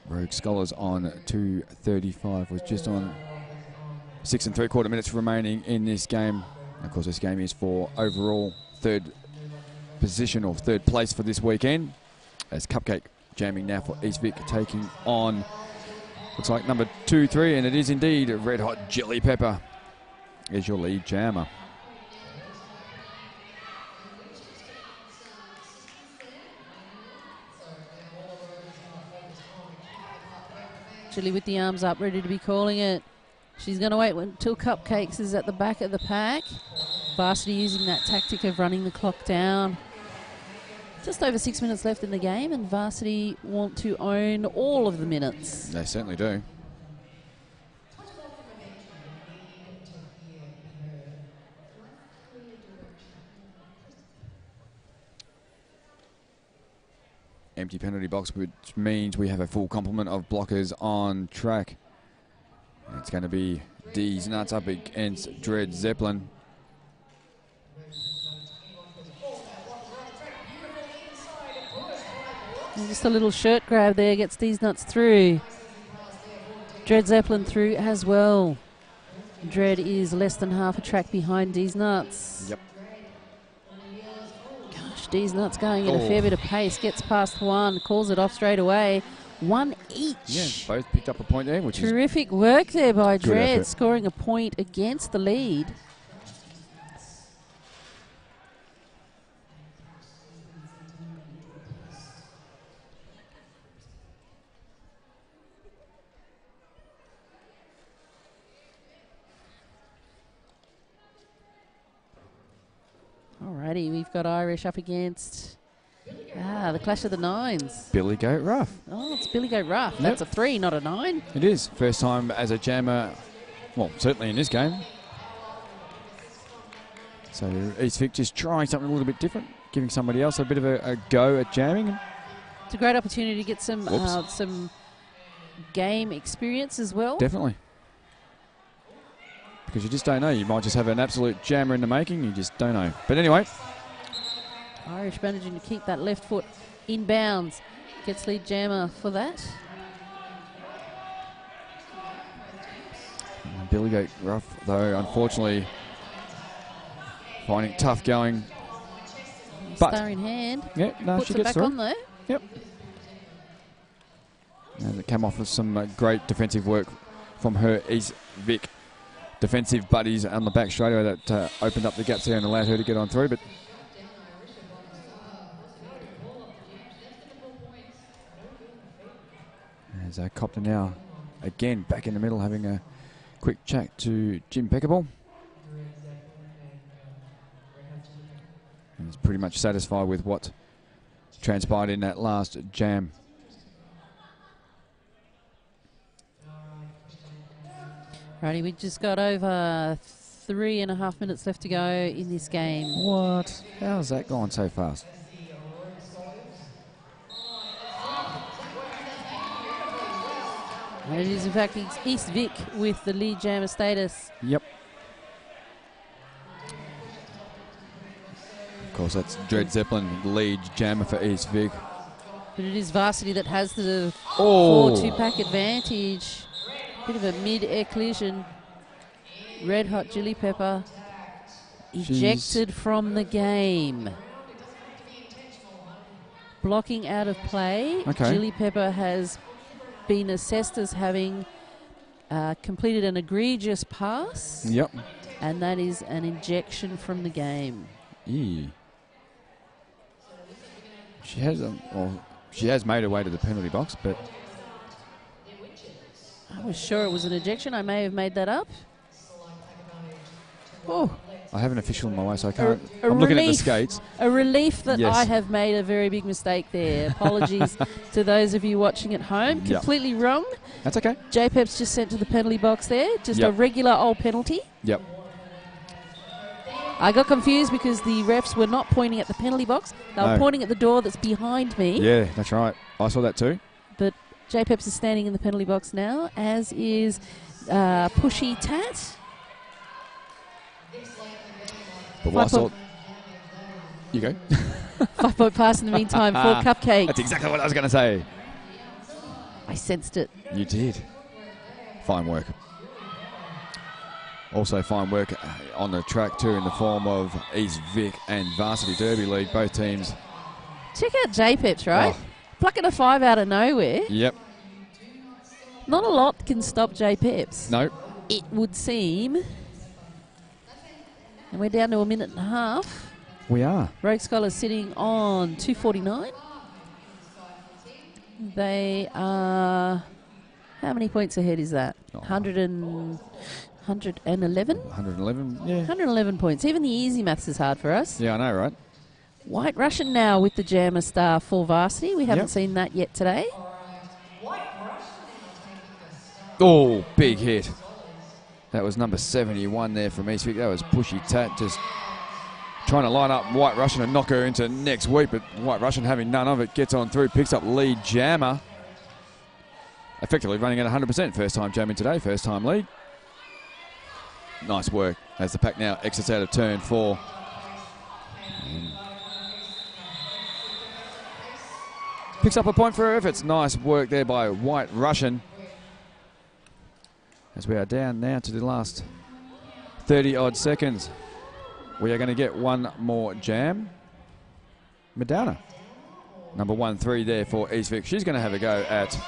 Rogue Scholars on 235 was just on 6 3/4 minutes remaining in this game. Of course, this game is for overall 3rd position or 3rd place for this weekend. As Cupcake jamming now for East Vic, taking on, looks like number 2, 3, and it is indeed Red Hot Jelly Pepper is your lead jammer. Chili with the arms up, ready to be calling it. She's going to wait until Cupcakes is at the back of the pack. Varsity using that tactic of running the clock down. Just over 6 minutes left in the game, and Varsity want to own all of the minutes. They certainly do. Empty penalty box, which means we have a full complement of blockers on track. It's going to be D's Nuts up against Dread Zeppelin. And just a little shirt grab there gets D's Nuts through. Dread Zeppelin through as well. Dread is less than half a track behind D's Nuts. Yep. Gosh, D's Nuts going at a fair bit of pace. Gets past one, calls it off straight away. One each. Yeah, both picked up a point there, which is terrific work there by Dread, effort. scoring a point against the lead. Alrighty, we've got Irish up against the Clash of the Nines. Billy Goat Rough. Oh, it's Billy Goat Rough. Yep. That's a 3, not a 9. It is. First time as a jammer, well, certainly in this game. So East Vic just trying something a little bit different, giving somebody else a bit of a go at jamming. It's a great opportunity to get some game experience as well. Definitely. Because you just don't know. You might just have an absolute jammer in the making. You just don't know. But anyway. Irish managing to keep that left foot in bounds. Gets lead jammer for that. Billy Goat Rough, though, unfortunately, finding it tough going. But Star in hand. Yeah, no, puts she it gets back through. on though. Yep. And it came off with some great defensive work from her East Vic defensive buddies on the back straight away that opened up the gaps there and allowed her to get on through. But as Copter now again back in the middle having a quick chat to Jim Peckable. And he's pretty much satisfied with what transpired in that last jam. Righty, we just got over 3.5 minutes left to go in this game. What? How's that gone so fast? And it is in fact East Vic with the lead jammer status. Yep. Of course, that's Dread Zeppelin, lead jammer for East Vic. But it is Varsity that has the 4-2 pack advantage. Bit of a mid-air collision. Red Hot Chili Pepper ejected from the game. Blocking out of play. Okay. Chili Pepper has been assessed as having completed an egregious pass. Yep. And that is an ejection from the game. She has she has made her way to the penalty box, but I was sure it was an ejection. I may have made that up. Oh, I have an official in my way, so I can't. I'm looking at the skates. A relief that Yes. I have made a very big mistake there. Apologies to those of you watching at home. Yep. Completely wrong. That's okay. JPEP's just sent to the penalty box there. Just a Yep. regular old penalty. Yep. I got confused because the refs were not pointing at the penalty box. They were No. pointing at the door that's behind me. Yeah, that's right. I saw that too. But JPEP's is standing in the penalty box now, as is Pushy Tat. But what I saw... You go. 5-point pass in the meantime for Cupcake. That's exactly what I was going to say. I sensed it. You did. Fine work. Also fine work on the track too in the form of East Vic and Varsity Derby League. Both teams. Check out JPEP's, right? Oh. Plucking a 5 out of nowhere. Yep. Not a lot can stop JPEP's. No. It would seem. And we're down to 1.5 minutes. We are. Rogue Scholar sitting on 249. They are... How many points ahead is that? 111? 111, yeah. 111 points. Even the easy maths is hard for us. Yeah, I know, right? White Russian now with the Jammer Star for Varsity. We haven't Yep. seen that yet today. Oh, big hit. That was number 71 there from East Vic. That was Pushy Tat just trying to line up White Russian and knock her into next week, but White Russian having none of it, gets on through, picks up lead jammer. effectively running at 100%. First time jamming today, first time lead. Nice work as the pack now exits out of turn 4. Picks up a point for her efforts. Nice work there by White Russian. As we are down now to the last 30-odd seconds. We are going to get one more jam. Madonna. Number 1-3 there for East Vic. She's going to have a go at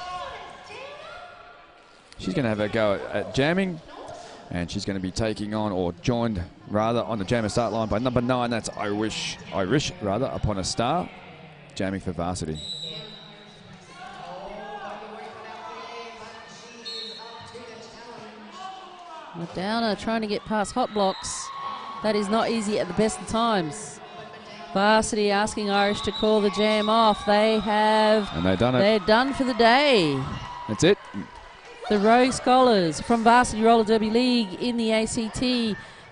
jamming. And she's going to be taking on, or joined rather, on the jammer start line by number 9. That's Irish upon a star. Jamming for varsity. Madonna trying to get past hot blocks. That is not easy at the best of times. Varsity asking Irish to call the jam off. They have. And they've done it. They're done for the day. That's it. The Rogue Scholars from Varsity Roller Derby League in the ACT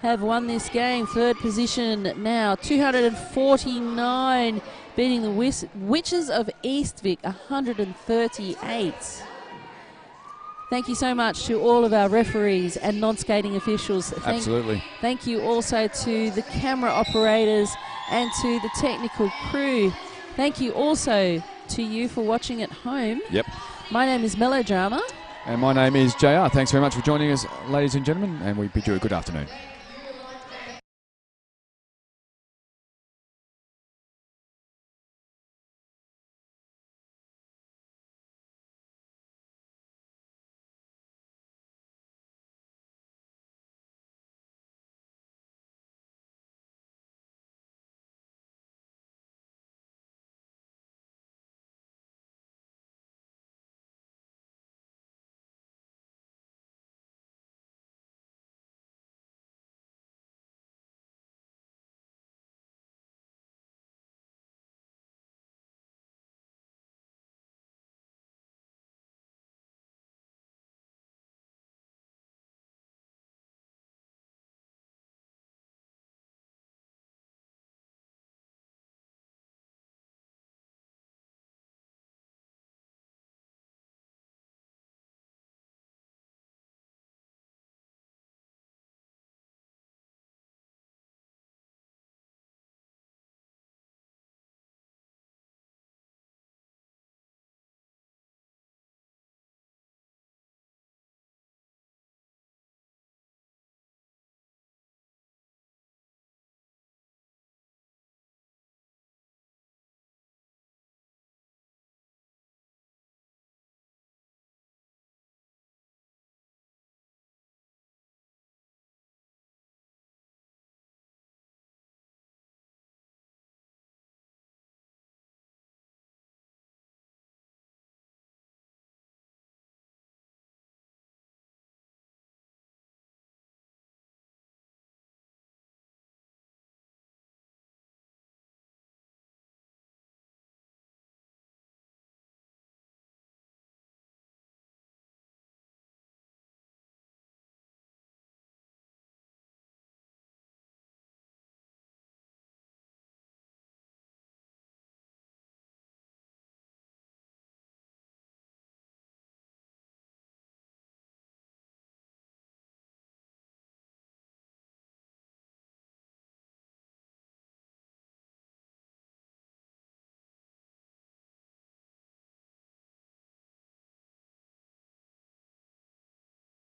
have won this game. Third position now, 249, beating the Witches of East Vic, 138. Thank you so much to all of our referees and non-skating officials. Absolutely. Thank you also to the camera operators and to the technical crew. Thank you also to you for watching at home. Yep. My name is Melodrama. And my name is JR. Thanks very much for joining us, ladies and gentlemen, and we bid you a good afternoon.